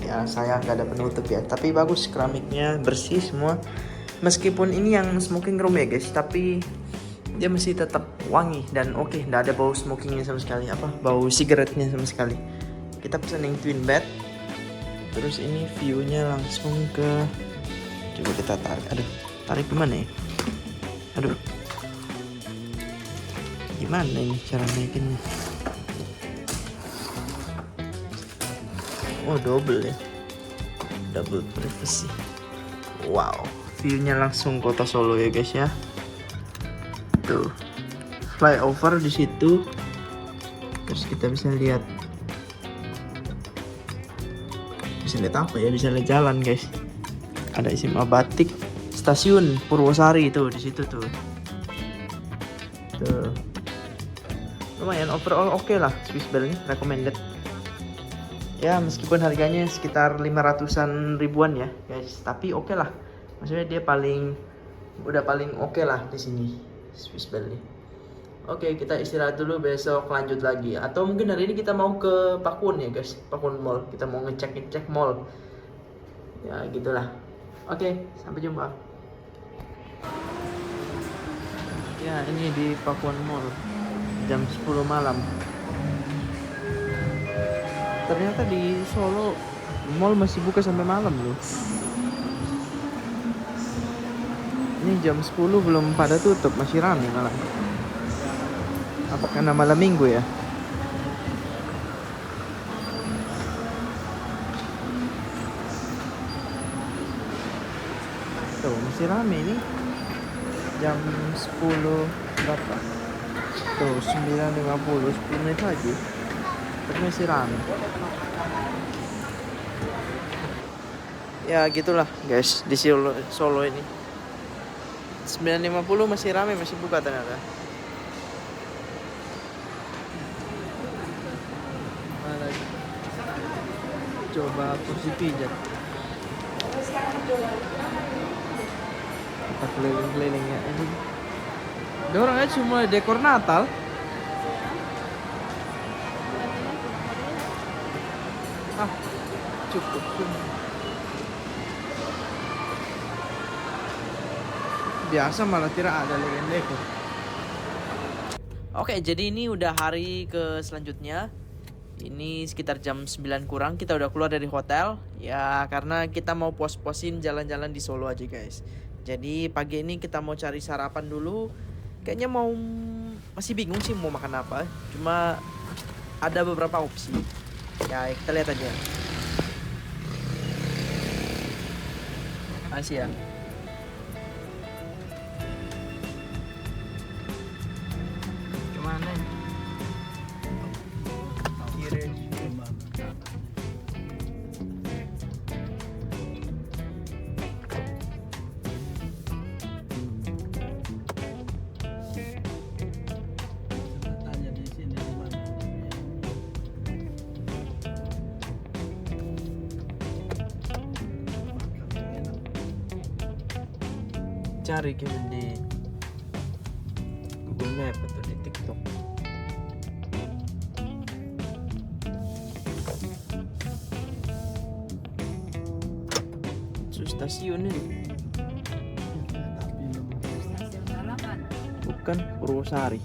ya saya nggak ada penutup ya, tapi bagus keramiknya bersih semua. Meskipun ini yang smoking room ya guys, tapi dia masih tetap wangi dan oke, nggak ada bau smokingnya sama sekali, bau sigaretnya sama sekali. Kita pesan yang twin bed. Terus ini view-nya langsung ke, coba kita tarik gimana ya? Aduh, gimana ini cara naikinnya? Oh double ya, double privacy. Wow, view-nya langsung kota Solo ya guys ya. Tuh, flyover di situ. Terus kita bisa lihat apa ya, bisa lihat jalan guys. Ada SMA Batik, stasiun Purwosari tuh di situ tuh. Tuh. Lumayan overall oke lah Swiss Bell ini, recommended. Ya meskipun harganya sekitar 500-an ribuan ya guys, tapi oke lah. Maksudnya dia udah paling oke lah di sini Swiss Bell ini. Oke, kita istirahat dulu, besok lanjut lagi. Atau mungkin hari ini kita mau ke Pakuwon ya guys, Pakuwon Mall. Kita mau ngecek mall. Ya gitulah. Oke, sampai jumpa. Ya ini di Pakuwon Mall jam 10 malam. Ternyata di Solo mall masih buka sampai malam loh. Ini jam 10 belum pada tutup, masih ramai malam. Apa karena malam minggu ya? Tuh masih ramai ini. Jam 10 berapa? Tuh 9.50, 10 menit lagi. Tapi masih ramai. Ya gitulah guys di Solo ini. 9.50 masih ramai, masih buka ternyata. Coba kursi pijat. Kita keliling-keliling ya. Ini ada orang aja semua dekor Natal. Ah, cukup. Biasa malah tidak ada lagi dekor. Oke, jadi ini udah hari ke selanjutnya. Ini sekitar jam 9 kurang kita udah keluar dari hotel. Ya karena kita mau pos-posin jalan-jalan di Solo aja guys. Jadi pagi ini kita mau cari sarapan dulu. Kayaknya masih bingung sih mau makan apa. Cuma ada beberapa opsi. Ya kita lihat aja. Makasih ya. Kemana? Kiri. Tanya di sini di mana. Makan yang enak. Cari kita di Google Map atau di TikTok. Stasiun ini Tapi nomor Stasiun Balapan. bukan Purwosari.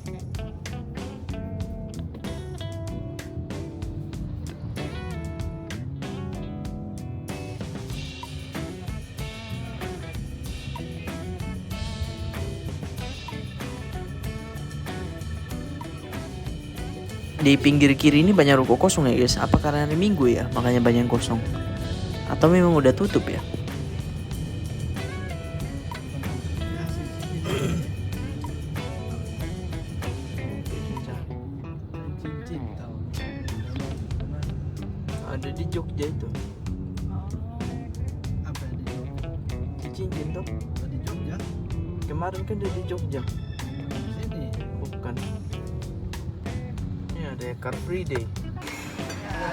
Di pinggir kiri ini banyak ruko kosong ya guys. Apa karena hari Minggu ya makanya banyak yang kosong? Atau memang udah tutup ya? cincin tahu. Ada di Jogja itu. Apa yang di Jogja? Cincin tuh. Di Jogja? Kemarin kan ada di Jogja. Sini. Bukan. Ini ada Car Free Day.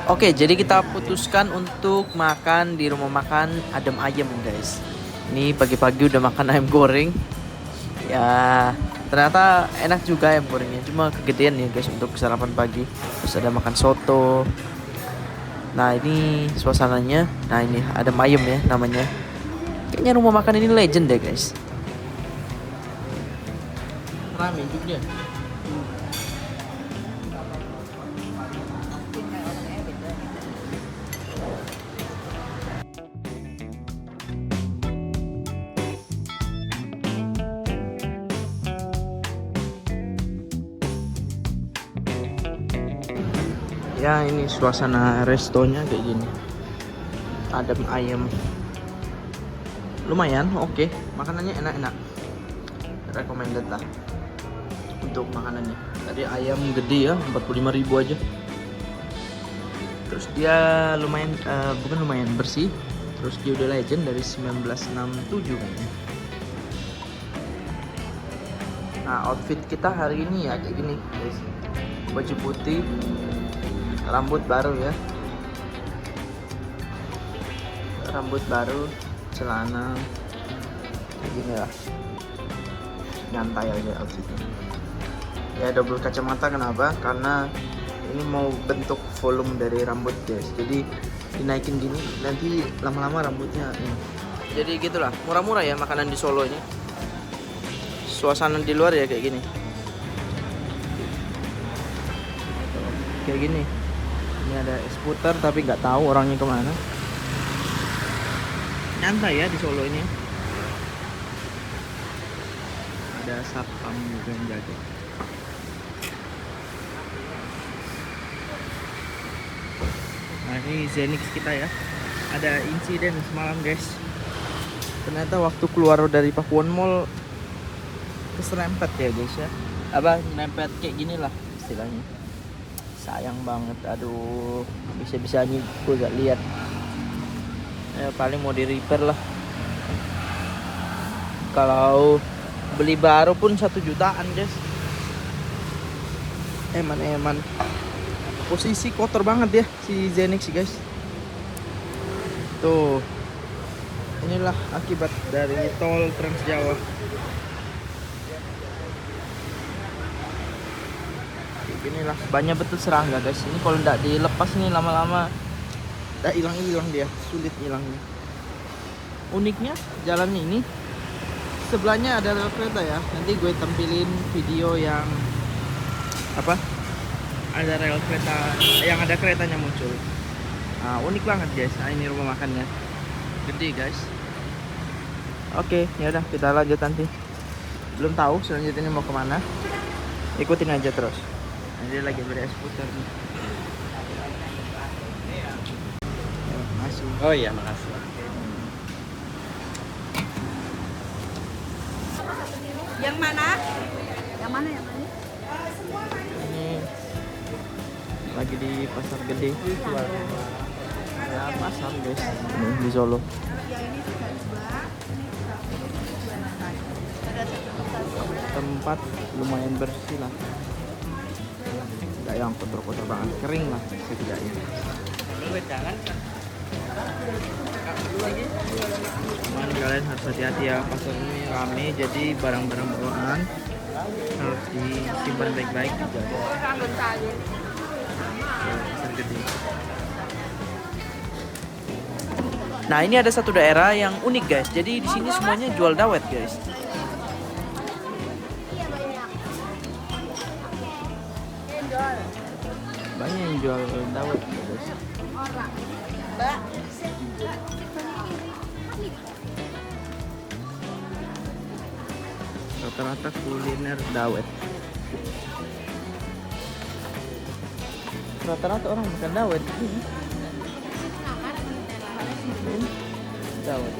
Oke, jadi kita putuskan untuk makan di rumah makan Adem Ayem guys. Ini pagi-pagi udah makan ayam goreng. Ya, ternyata enak juga ayam gorengnya. Cuma kegedean ya guys untuk sarapan pagi. Terus ada makan soto. Nah ini suasananya. Nah ini Adem Ayem ya namanya. Kayaknya rumah makan ini legend deh guys. Rame juga. Ya ini suasana restonya kayak gini. Adem Ayem. Lumayan, oke. Makanannya enak-enak. Recommended lah untuk makanannya. Tadi ayam gede ya, 45.000 aja. Terus dia lumayan, bukan lumayan bersih. Terus dia udah legend dari 1967 kayaknya. Nah, outfit kita hari ini ya kayak gini, guys. Baju putih, rambut baru ya. Rambut baru, celana kayak gini lah. Nyantai aja outfitnya. Ya double kacamata kenapa? Karena ini mau bentuk volume dari rambut, guys. Jadi dinaikin gini, nanti lama-lama rambutnya ini. Jadi gitulah, murah-murah ya makanan di Solo ini. Suasana di luar ya kayak gini. Kayak gini. Ini ada skuter tapi nggak tahu orangnya kemana. Nyantai ya di Solo ini. Ada satpam juga yang jaga. Nah ini Zenix kita ya. Ada insiden semalam, guys. Ternyata waktu keluar dari Pakuwon Mall keserempet ya, guys ya. Apa nempet kayak gini lah istilahnya. Sayang banget. Aduh, bisa-bisanya gue gak lihat. Ya, paling mau di repair lah. Kalau beli baru pun 1 jutaan, guys. Eman. Posisi kotor banget ya si Zenix, guys. Tuh. Inilah akibat dari tol Trans Jawa. Inilah banyak betul serangga, guys. Ini kalau tidak dilepas nih lama-lama udah hilang dia, sulit hilangnya. Uniknya jalan ini sebelahnya ada rel kereta ya. Nanti gue tampilin video yang apa? Ada rel kereta yang ada keretanya muncul. Nah, unik banget, guys. Nah, ini rumah makannya. Gede, guys. Oke, ya udah kita lanjut nanti. Belum tahu selanjutnya mau kemana. Ikutin aja terus. Nah, dia lagi beli es puter nih. Masuk. Oh iya, makasih. Yang mana? Yang mana? Ini lagi di pasar gede. Ya, pasar, guys. Ini di Solo. Tempat lumayan bersih lah. Enggak yang kotor-kotor banget, kering lah setidaknya. Cuman kalian harus hati-hati ya, pasar ini rame, jadi barang-barang bawaan harus disimpan baik-baik juga. Pasar gede. Nah, ini ada satu daerah yang unik, guys. Jadi di sini semuanya jual dawet, guys. Banyak yang jual dawet, guys. Rata-rata kuliner dawet. Rata-rata orang makan dawet. Dawet.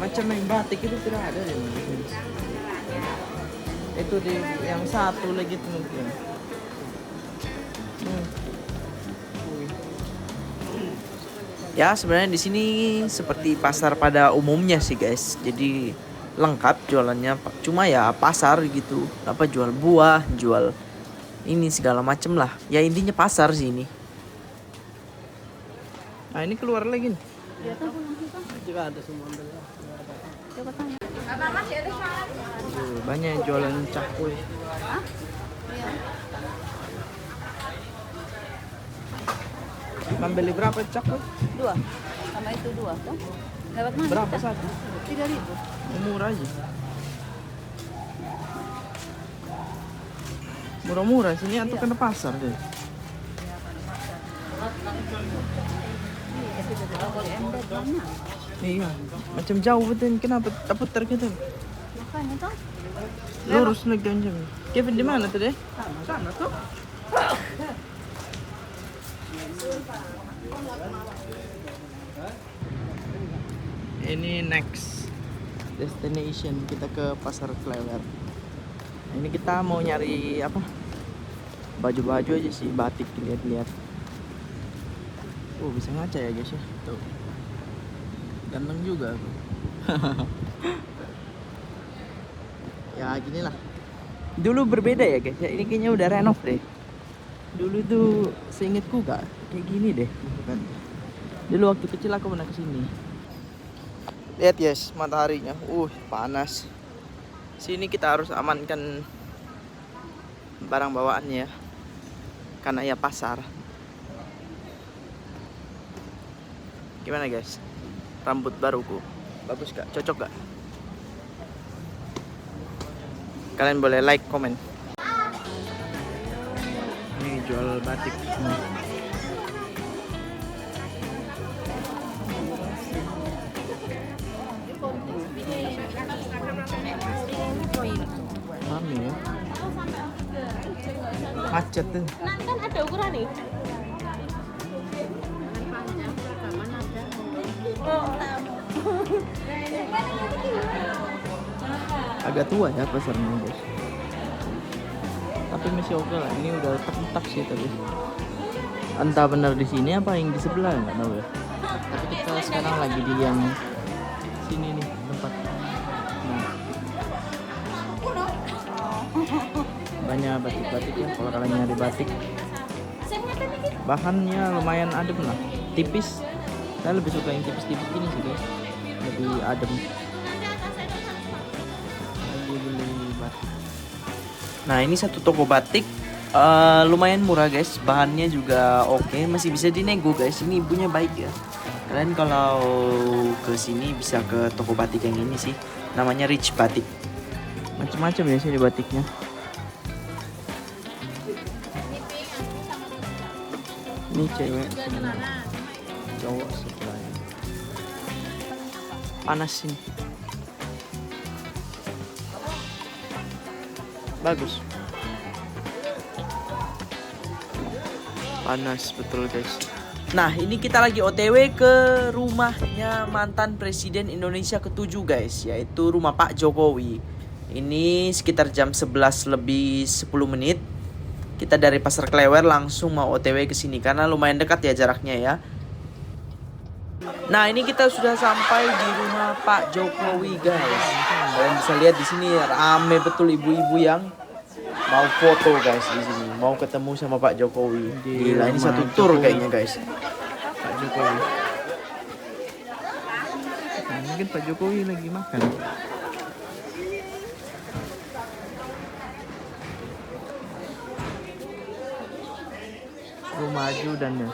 Macam main batik itu tidak ada di mana. Itu di yang satu lagi itu mungkin. Ya sebenarnya di sini seperti pasar pada umumnya sih, guys. Jadi lengkap jualannya. Cuma ya pasar gitu. Apa jual buah, jual ini segala macem lah. Ya intinya pasar sih ini. Nah ini keluar lagi nih. Juga ada semua. Banyak yang jualan cakwe. Beli berapa cakwe? 2. Sama itu 2 kan? Dapat mana? Berapa satu? 3.000. Murah aja. Murah-murah sini atau kena pasar deh. Iya, macam jauh betul. Kenapa tak putar gitu? Makanya tuh. Lurus lagi aja. Kevin di mana tuh deh? Sana tuh. Ini next destination kita ke Pasar Klewer. Nah, ini kita mau nyari apa? Baju-baju aja sih, batik lihat-lihat. Bisa ngaca ya guys ya. Tuh. Ganteng juga aku. Ya gini lah. Dulu berbeda ya guys. Ya, ini kayaknya udah renov deh. Dulu tuh seingetku gak kayak gini deh. Bukan. Dulu waktu kecil aku pernah kesini. Lihat guys mataharinya. Panas. Sini kita harus amankan barang bawaannya. Karena ya pasar. Gimana guys? Rambut baruku. Bagus gak? Cocok gak? Kalian boleh like, komen. Ini jual batik. Mami ya. Macet tuh. Kan ada ukuran nih. Agak tua ya pasarnya guys. Tapi masih oke lah. Ini udah retak sih tapi. Entah benar di sini apa yang di sebelah nggak tahu ya. Tapi kita sekarang lagi di yang sini nih tempat. Nah. Banyak batik-batik ya kalau kalian nyari batik. Bahannya lumayan adem lah. Tipis. Saya lebih suka yang tipis-tipis gini sih guys. Lebih adem. Nah ini satu toko batik lumayan murah guys, bahannya juga oke, masih bisa dinego guys. Ini ibunya baik ya. Kalian kalau ke sini bisa ke toko batik yang ini sih, namanya Rich Batik. Macam-macam ya sih di batiknya. Ini cewek, cowok sebelahnya. Panas ini. Bagus. Panas betul guys. Nah ini kita lagi OTW ke rumahnya mantan Presiden Indonesia ke-7 guys, yaitu rumah Pak Jokowi. Ini sekitar jam 11 lebih 10 menit. Kita dari Pasar Klewer langsung mau OTW ke sini karena lumayan dekat ya jaraknya ya. Nah ini kita sudah sampai di rumah Pak Jokowi guys. Kalian bisa lihat di sini rame betul ibu-ibu yang mau foto guys di sini, mau ketemu sama Pak Jokowi. Gila ini satu tour kayaknya guys. Pak Jokowi. Nah, mungkin Pak Jokowi lagi makan. Rumah ajudannya.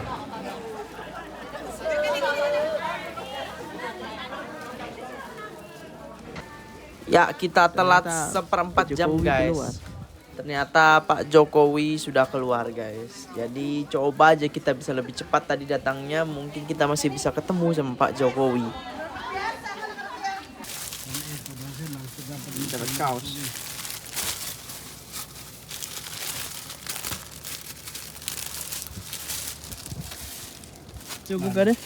Ya kita telat seperempat jam guys. Ternyata Pak Jokowi sudah keluar guys. Jadi coba aja kita bisa lebih cepat tadi datangnya. Mungkin kita masih bisa ketemu sama Pak Jokowi. Dapat kaos. Coba buka deh.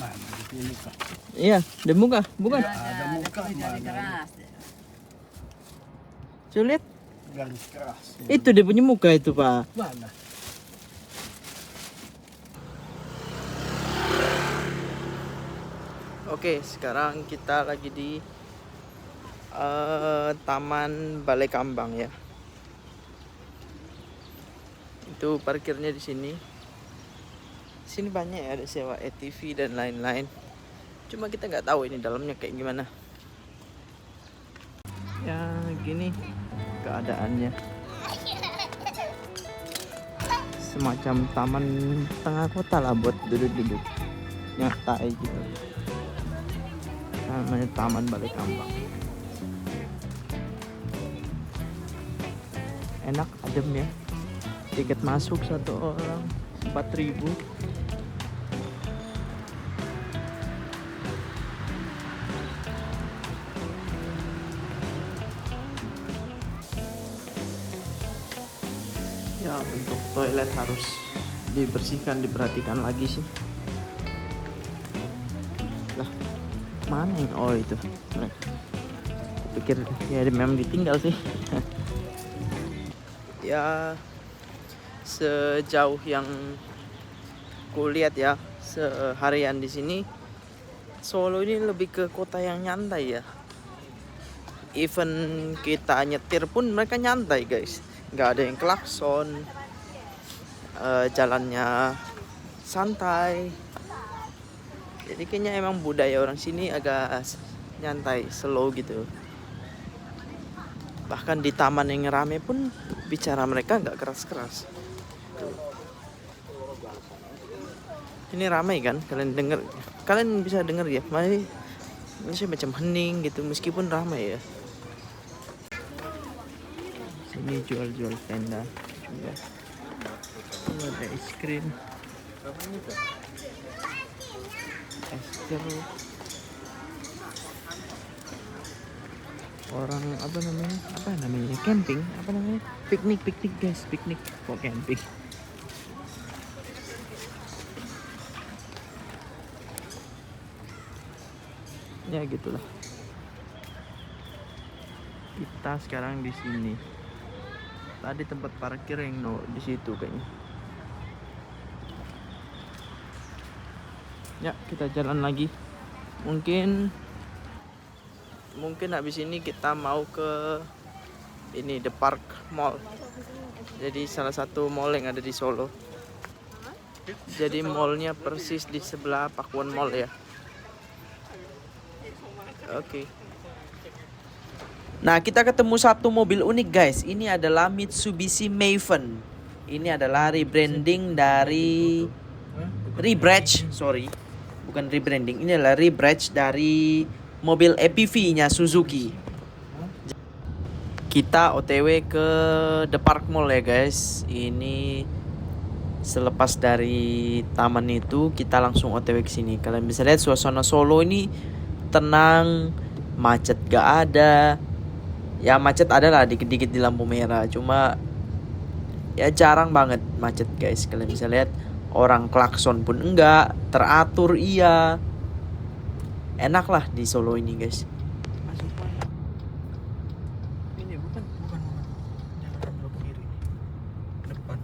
Mana dipilih kak? Iya, udah buka, bukan? Ada muka mana? Coba lihat. Garis keras. Itu dia punya muka itu Pak. Mana? Oke, sekarang kita lagi di Taman Balai Kambang ya. Itu parkirnya di sini. Sini banyak ya, ada sewa ATV dan lain-lain. Cuma kita nggak tahu ini dalamnya kayak gimana. Ya gini keadaannya. Semacam taman tengah kota lah buat duduk-duduk. Nyantai gitu. Namanya Taman Balai Kambang. Enak, adem ya. Tiket masuk satu orang 4.000. Ya untuk toilet harus dibersihkan, diperhatikan lagi sih. Lah mana yang itu? Pikir ya memang ditinggal sih. Ya sejauh yang kulihat ya seharian di sini Solo ini lebih ke kota yang nyantai ya. Even kita nyetir pun mereka nyantai guys, nggak ada yang klakson, jalannya santai. Jadi kayaknya emang budaya orang sini agak nyantai, slow gitu. Bahkan di taman yang rame pun bicara mereka nggak keras-keras. Ini ramai kan, kalian bisa dengar ya, masih macam hening gitu meskipun ramai ya. Sini jual-jual tenda juga. Ini ada es krim, es jeruk. Orang apa namanya camping, piknik guys, piknik kok camping. Ya gitulah. Kita sekarang di sini. Tadi tempat parkir yang di situ kayaknya. Ya, kita jalan lagi. Mungkin habis ini kita mau ke ini The Park Mall. Jadi salah satu mall yang ada di Solo. Jadi mallnya persis di sebelah Pakuan Mall ya. Oke. Nah, kita ketemu satu mobil unik guys. Ini adalah Mitsubishi Maven. Ini adalah rebranding dari bukan rebranding. Ini adalah rebadge dari mobil EPV-nya Suzuki. Kita OTW ke The Park Mall ya guys. Ini selepas dari taman itu kita langsung OTW ke sini. Kalian bisa lihat suasana Solo ini tenang, macet gak ada. Ya macet ada lah dikit-dikit di lampu merah, cuma ya jarang banget macet guys. Kalian bisa lihat orang klakson pun enggak, teratur iya. Enak lah di Solo ini guys. Masuk mana? Ini bukan. Jangan belok kiri. Depan.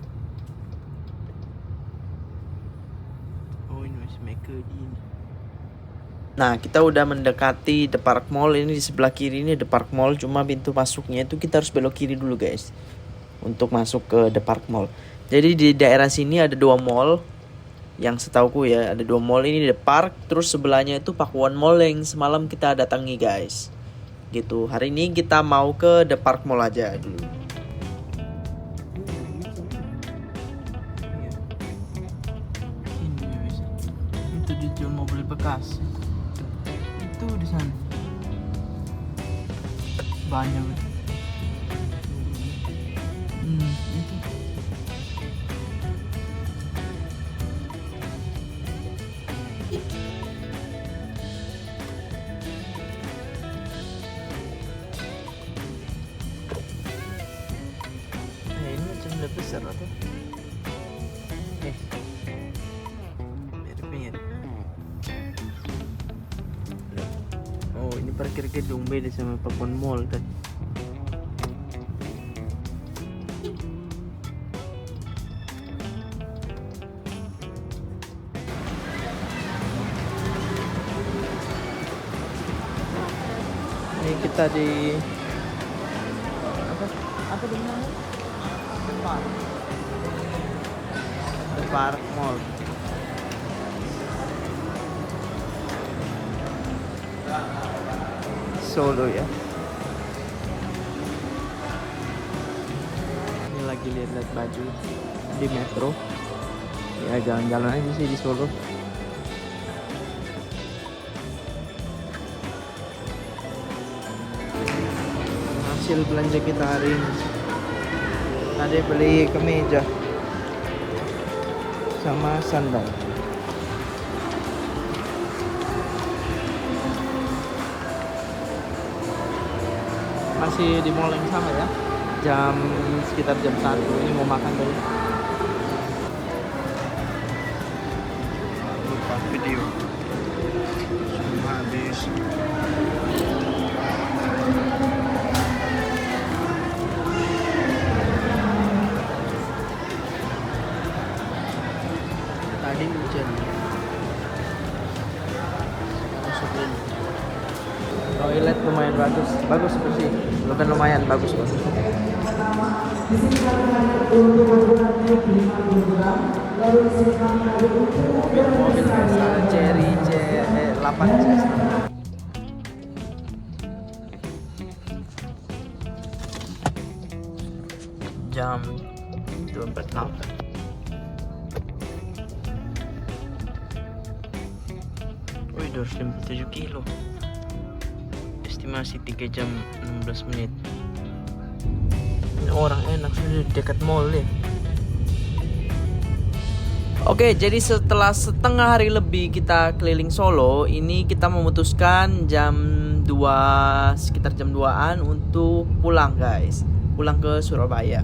Oh ini masih Maker ini. Nah, kita udah mendekati The Park Mall. Ini di sebelah kiri ini The Park Mall. Cuma pintu masuknya itu kita harus belok kiri dulu guys, untuk masuk ke The Park Mall. Jadi di daerah sini ada 2 mall. Yang setauku ya, ada 2 mall. Ini The Park, terus sebelahnya itu Pakuan Mall yang semalam kita datangi guys. Gitu. Hari ini kita mau ke The Park Mall aja dulu. Iya. Ini bisa. Itu dijual mobil bekas. Itu di sana. Banyak. Itu. Ini macam udah besar atau? Mirip. Oh, ini parkir gedung beda sama Pakuan Mall kan. Ini kita di apa di mana? The Park Mall. Solo ya. Ini lagi lihat-lihat baju di metro. Ya jalan-jalan aja sih di Solo. Hasil belanja kita hari ini. Tadi beli kemeja sama sandal. Masih di mall yang sama ya. Sekitar jam 1. Ini mau makan dulu. Lupa video. Semua habis. Tadi hujan. Toilet lumayan bagus, bagus bersih. Bukan lumayan bagus. Mobil Cherry C8 jam 2.48. Wih, 257 kilo. Estimasi 3 jam 16 menit. Ini orang enak sudah dekat mall ya. Oke, jadi setelah setengah hari lebih kita keliling Solo, ini kita memutuskan jam 2, sekitar jam 2-an untuk pulang guys. Pulang ke Surabaya.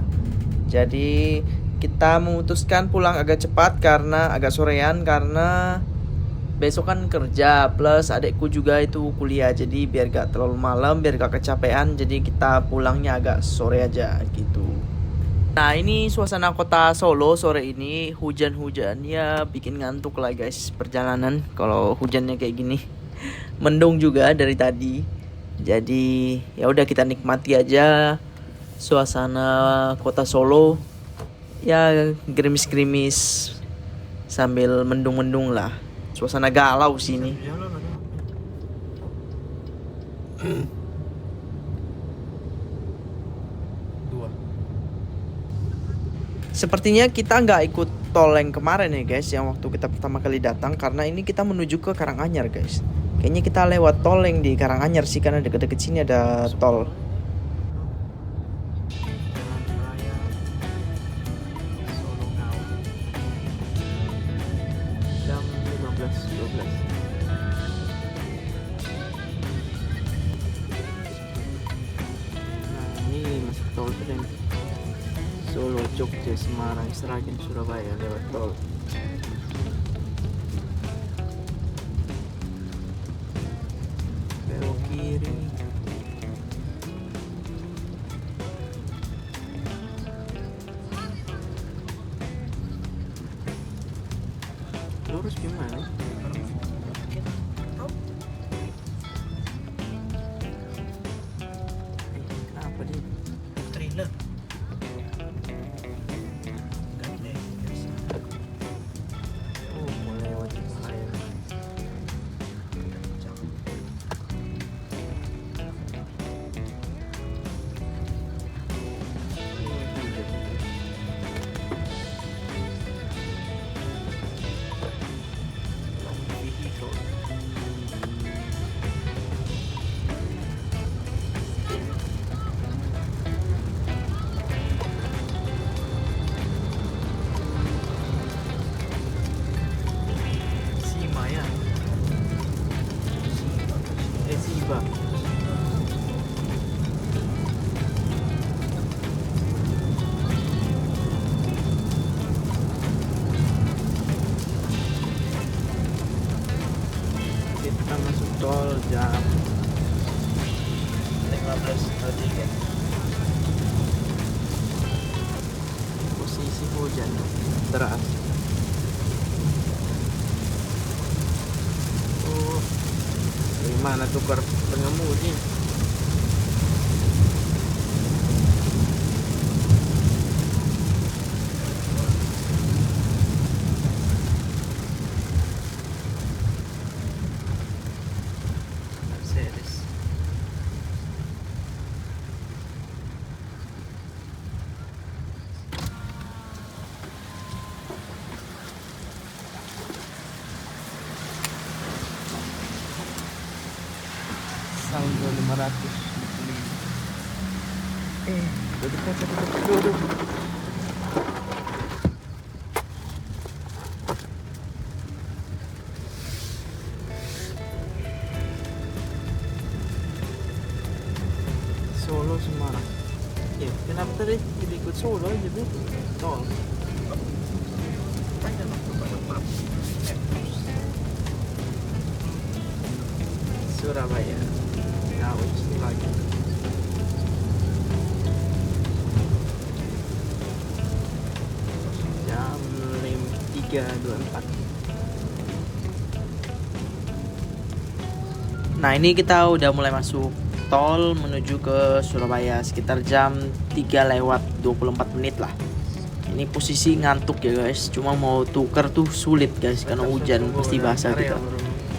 Jadi kita memutuskan pulang agak cepat karena agak sorean karena besok kan kerja plus adekku juga itu kuliah, jadi biar gak terlalu malam, biar gak kecapean, jadi kita pulangnya agak sore aja gitu. Nah ini suasana kota Solo sore ini, hujan-hujan ya bikin ngantuk lah guys perjalanan kalau hujannya kayak gini. Mendung juga dari tadi, jadi ya udah kita nikmati aja suasana kota Solo ya, gerimis-gerimis sambil mendung-mendung lah. Suasana galau sini. Sepertinya kita nggak ikut tol yang kemarin ya guys, yang waktu kita pertama kali datang, karena ini kita menuju ke Karanganyar guys. Kayaknya kita lewat tol yang di Karanganyar sih, karena deket-deket sini ada tol. Jam 15.12. Nah ini masuk tol tuh, Solo, Jogja, Semarang, Seragen, Surabaya lewat tol. Belok kiri. Lurus gimana? Kenapa dia? Trailer. Kita masuk tol jam 15.03. Posisi hujan deras. Oh, gimana tukar pengemudi? Saldo 500. Duduk. Solo Semarang. Ya, kenapa tadi kita ikut Solo aja bu? Tol. Surabaya. Nah, lagi. Jam 3.24. Nah ini kita udah mulai masuk tol menuju ke Surabaya sekitar jam 3:24 lah. Ini posisi ngantuk ya guys, cuma mau tuker tuh sulit guys karena hujan pasti basah gitu.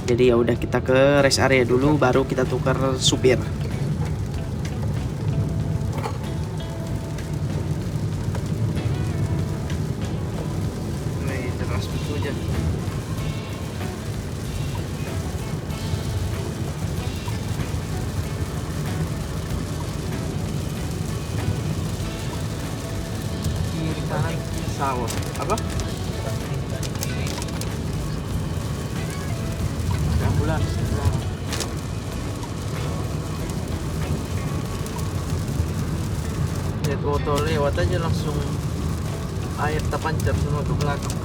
Jadi ya udah kita ke rest area dulu baru kita tuker supir. Nih deras hujan. Kiri kanan sawah. Apa? Ada ambulans. Lihat motor lewat aja langsung air terpancar semua ke belakang.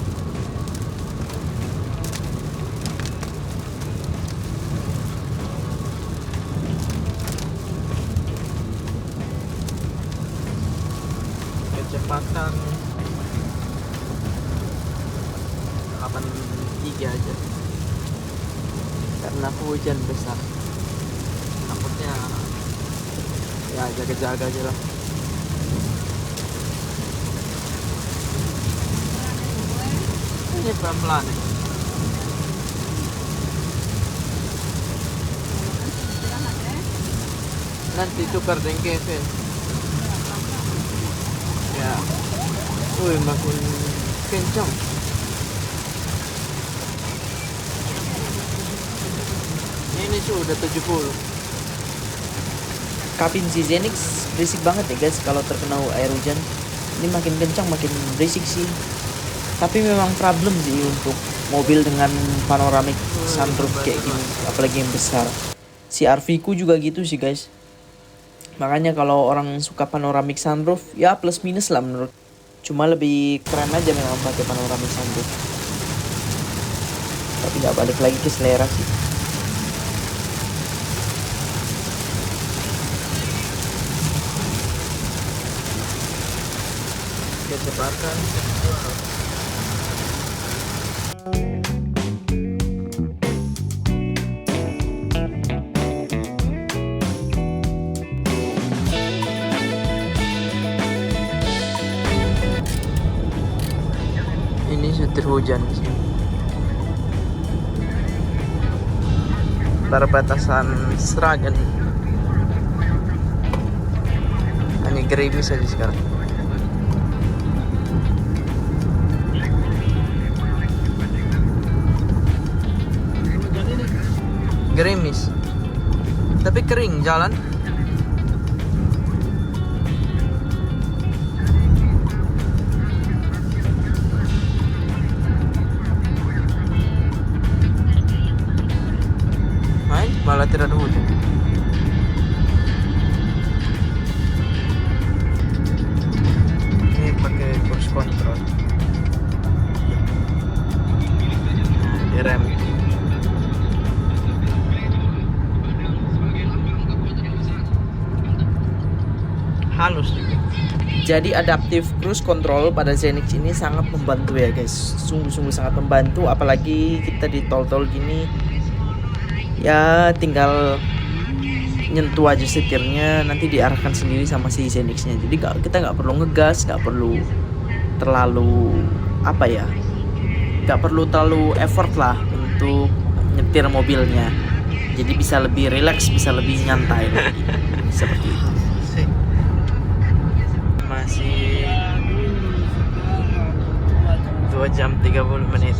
Kecepatan 83 aja karena hujan besar, takutnya ya jaga-jaga aja lah. Ini pelan-pelan ya. Nanti tukar dengan Kevin ya. Wih makin kencang. Ini sudah 70. Kabin si Zenix berisik banget ya guys kalau terkena air hujan. Ini makin kencang makin berisik sih. Tapi memang problem sih untuk mobil dengan panoramic sunroof kayak gini, apalagi yang besar. Si RV ku juga gitu sih guys. Makanya kalau orang suka panoramic sunroof ya plus minus lah menurut. Cuma lebih keren aja memang pakai panoramic sunroof. Tapi nggak balik lagi ke selera sih. Kecepatan ini setir hujan sih. Perbatasan Sragen. Hanya gerimis aja sekarang. Gerimis tapi kering jalan. Main malah tidak ada hujan. Ini pakai cruise control. Nah, direm. Halus juga. Jadi adaptive cruise control pada Zenix ini sangat membantu ya guys. Sungguh-sungguh sangat membantu, apalagi kita di tol-tol gini. Ya tinggal nyentuh aja setirnya, nanti diarahkan sendiri sama si Zenix-nya. Jadi kita nggak perlu ngegas, nggak perlu terlalu apa ya, nggak perlu terlalu effort lah untuk nyetir mobilnya. Jadi bisa lebih relax, bisa lebih nyantai lagi. Seperti itu. Masih 2 jam 30 menit.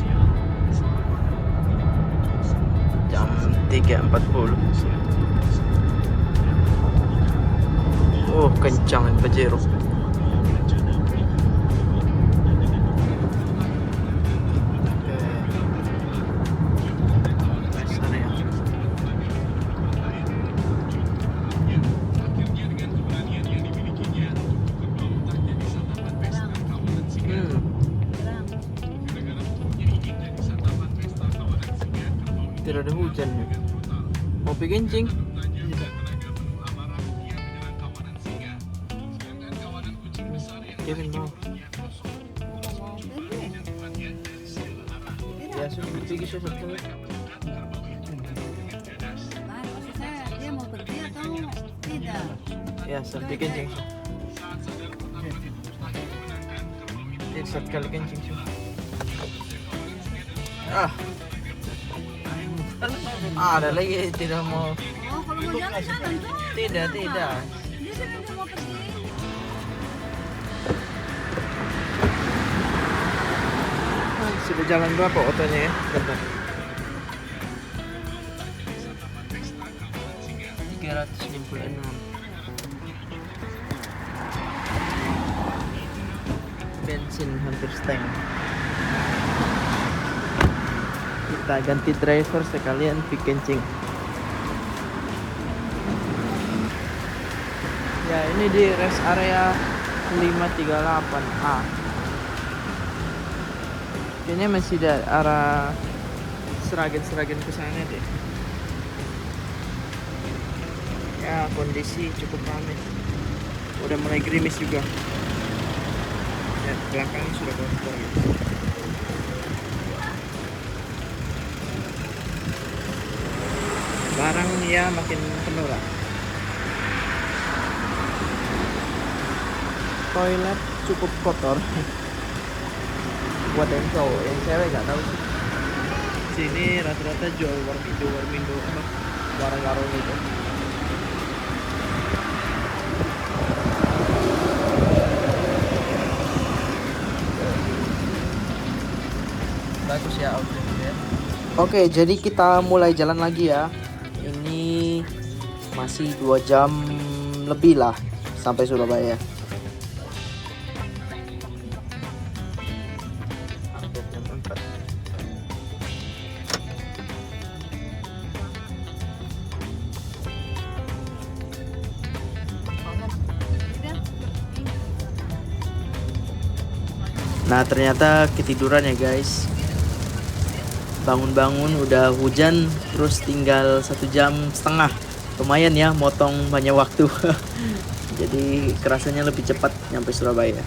Jam 3.40. Oh, kencang Pajero. Tidak ada hujan ya. Mau pergi kencing? Kevin mau. Ya sudah pergi sudah. Ya, sampai kencing. Ya, satu kali kencing sih. Ada lagi tidak mau. Oh, kalau mau jalan jalan tuh. Tidak. Dia sering dia mau pergi. Sudah jalan berapa otonya ya? Bentar. 366. Bensin hampir setengah. Kita ganti driver sekalian pergi kencing. Ya, ini di rest area 538A. Kayaknya masih ada arah Seragen ke sana deh. Ya, kondisi cukup ramai. Udah mulai gerimis juga. Ya, belakangnya sudah kotor gitu. Barang ya makin penuh lah. Toilet cukup kotor. Buat yang cowok, yang cewek gak tahu sih. Sini rata-rata jual warmindo apa warung-warung itu. Bagus ya outfitnya. Oke, jadi kita mulai jalan lagi ya. Ini masih 2 jam lebih lah sampai Surabaya. Hampir jam 4. Nah, ternyata ketiduran ya guys. Bangun-bangun udah hujan, terus tinggal 1,5 jam. Lumayan ya, motong banyak waktu. Jadi kerasanya lebih cepat nyampe Surabaya.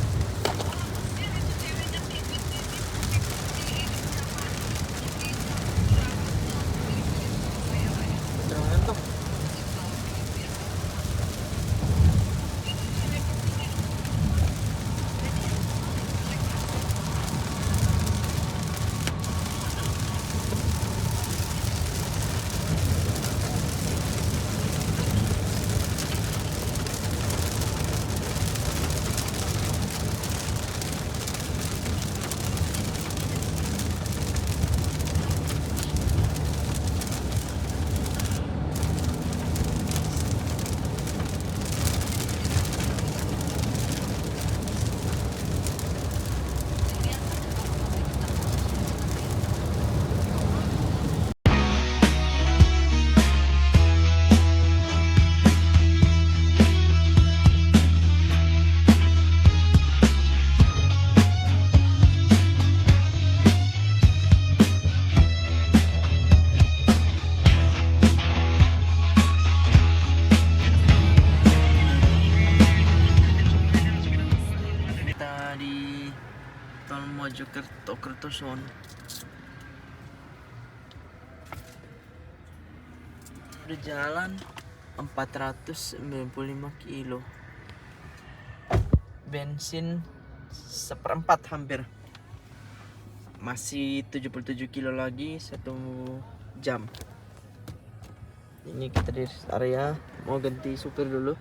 Mojokerto Kertosono. Udah jalan 495 kilo. Bensin 1/4 hampir. Masih 77 kilo lagi 1 jam. Ini kita di rest area, mau ganti supir dulu.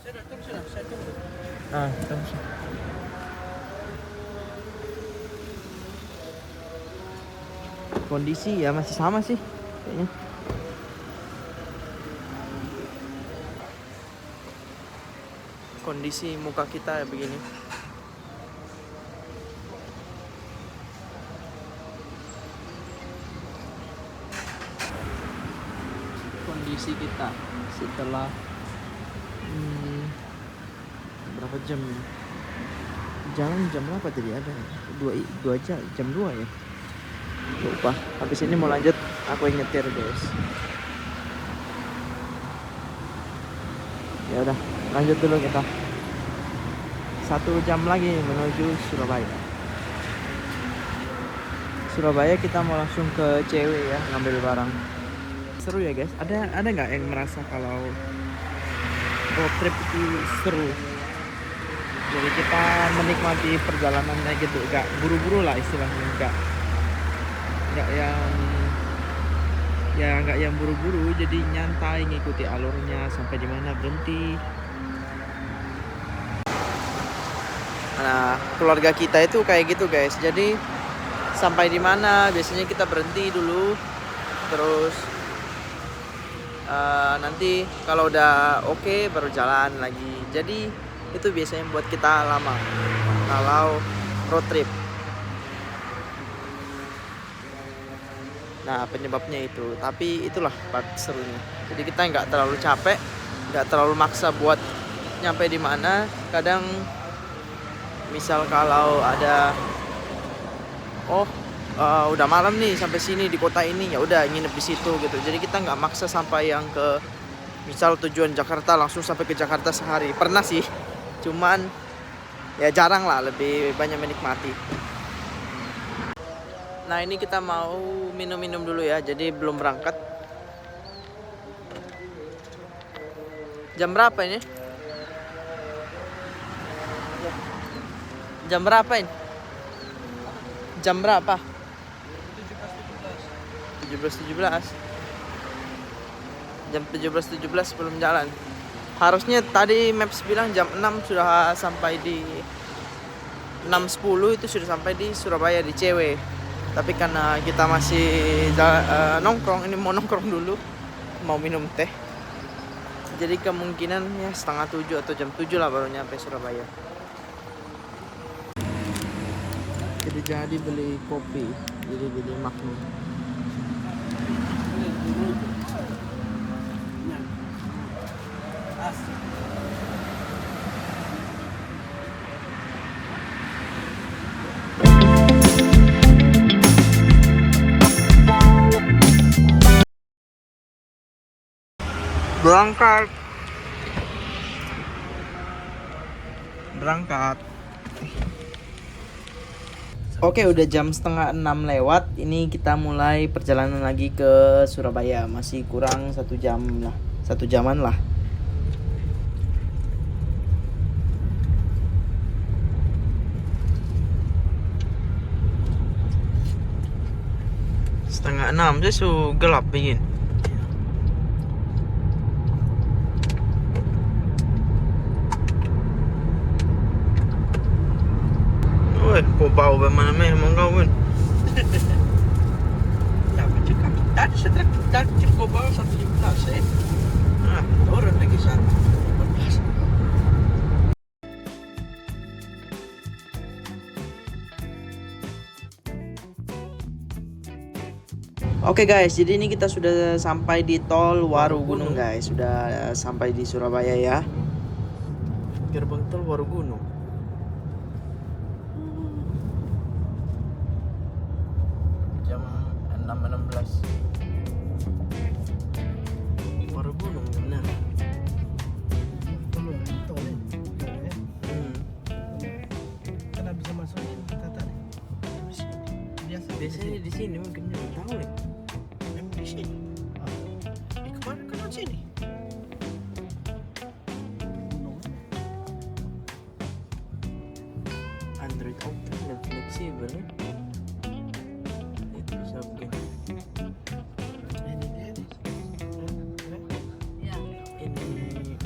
Saya tunggu. Terus. Kondisi ya masih sama sih kayaknya. Kondisi muka kita ya begini. Kondisi kita setelah berapa jam ya? Jalan jam berapa tadi ada? 2 jam 2 ya? Lupa. Habis ini mau lanjut, aku yang nyetir guys. Ya udah, lanjut dulu kita. 1 jam lagi menuju Surabaya. Surabaya kita mau langsung ke CW ya, ngambil barang. seru ya guys. Ada nggak yang merasa kalau road trip itu seru? Jadi kita menikmati perjalanannya gitu, nggak buru-buru lah istilahnya, nggak yang buru-buru, jadi nyantai ngikuti alurnya sampai di mana berhenti. Nah, keluarga kita itu kayak gitu guys. Jadi sampai di mana biasanya kita berhenti dulu, terus nanti kalau udah oke baru jalan lagi. Jadi itu biasanya buat kita lama kalau road trip. Nah, penyebabnya itu. Tapi itulah part serunya. Jadi kita nggak terlalu capek, nggak terlalu maksa buat nyampe di mana. Kadang misal kalau ada udah malam nih sampai sini di kota ini, ya udah nginep di situ gitu. Jadi kita nggak maksa sampai yang ke misal tujuan Jakarta langsung sampai ke Jakarta sehari. Pernah sih, cuman ya jarang lah, lebih banyak menikmati. Nah, ini kita mau minum-minum dulu ya, jadi belum berangkat. Jam berapa ini? Jam berapa ini? Jam berapa? 17.17. Jam 17.17 belum jalan. Harusnya tadi Maps bilang jam 6 sudah sampai di 6.10 itu sudah sampai di Surabaya di CW. Tapi karena kita masih nongkrong, ini mau nongkrong dulu, mau minum teh. Jadi kemungkinan ya setengah 7 atau jam 7 lah baru nyampe Surabaya. Jadi beli kopi, jadi beli Magnu. Berangkat. Oke, udah jam setengah 6 lewat. Ini kita mulai perjalanan lagi ke Surabaya. Masih kurang 1 jam lah, 1 jaman lah. Setengah 6 je gelap begini. Kau bau bagaimana memang kau pun. Ya, mencegah tadi setelah kita kau bawa 1.17 Nah, orang lagi sana 14. Oke guys, jadi ini kita sudah sampai di tol Warugunung guys. Sudah sampai di Surabaya ya. Gerbang tol Warugunung. Jam 6.16. Warugunung benar. Karena bisa masuk ini kita tadi. Biasanya di sini mungkin nggak tahu nih. Memang di sini. Di kemana kan sini? Android Auto dan fleksibel ya. Itu bisa begini. Ini dia nih. Ya. Ini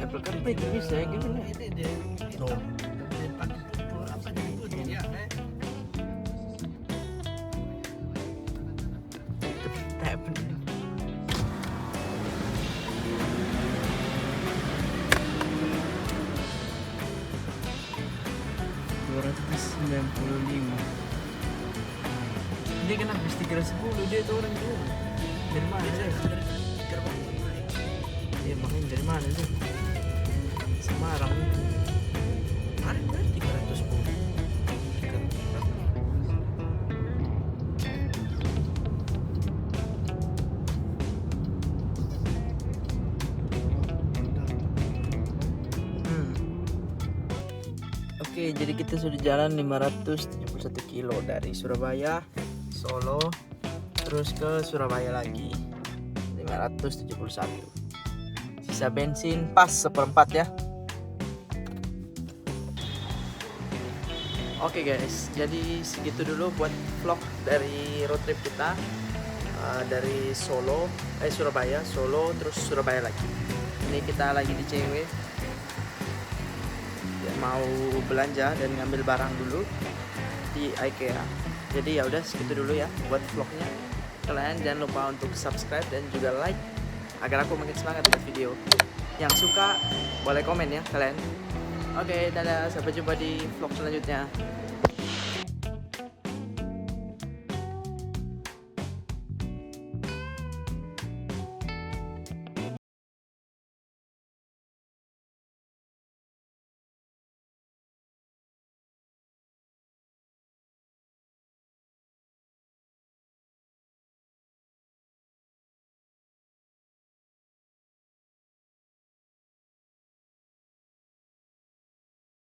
Apple CarPlay itu bisa ya gimana? Ini dia. Itu. Dia pakai apa disebutnya ya? Tap. 295. Dia kan habis 310, dia tuh orang dulu. Dari mana dia? Dia makanya dari mana sih? Semarang. Ada 310. Oke, jadi kita sudah jalan 571 kilo dari Surabaya, Solo, terus ke Surabaya lagi. 571 571. Sisa bensin pas 1/4 ya. Oke guys, jadi segitu dulu buat vlog dari road trip kita dari Surabaya, Solo, terus Surabaya lagi. Ini kita lagi di CW, ya, mau belanja dan ngambil barang dulu di IKEA. Jadi ya udah segitu dulu ya buat vlognya. Kalian jangan lupa untuk subscribe dan juga like agar aku makin semangat buat video. Yang suka boleh komen ya kalian. Oke, dadah, sampai jumpa di vlog selanjutnya.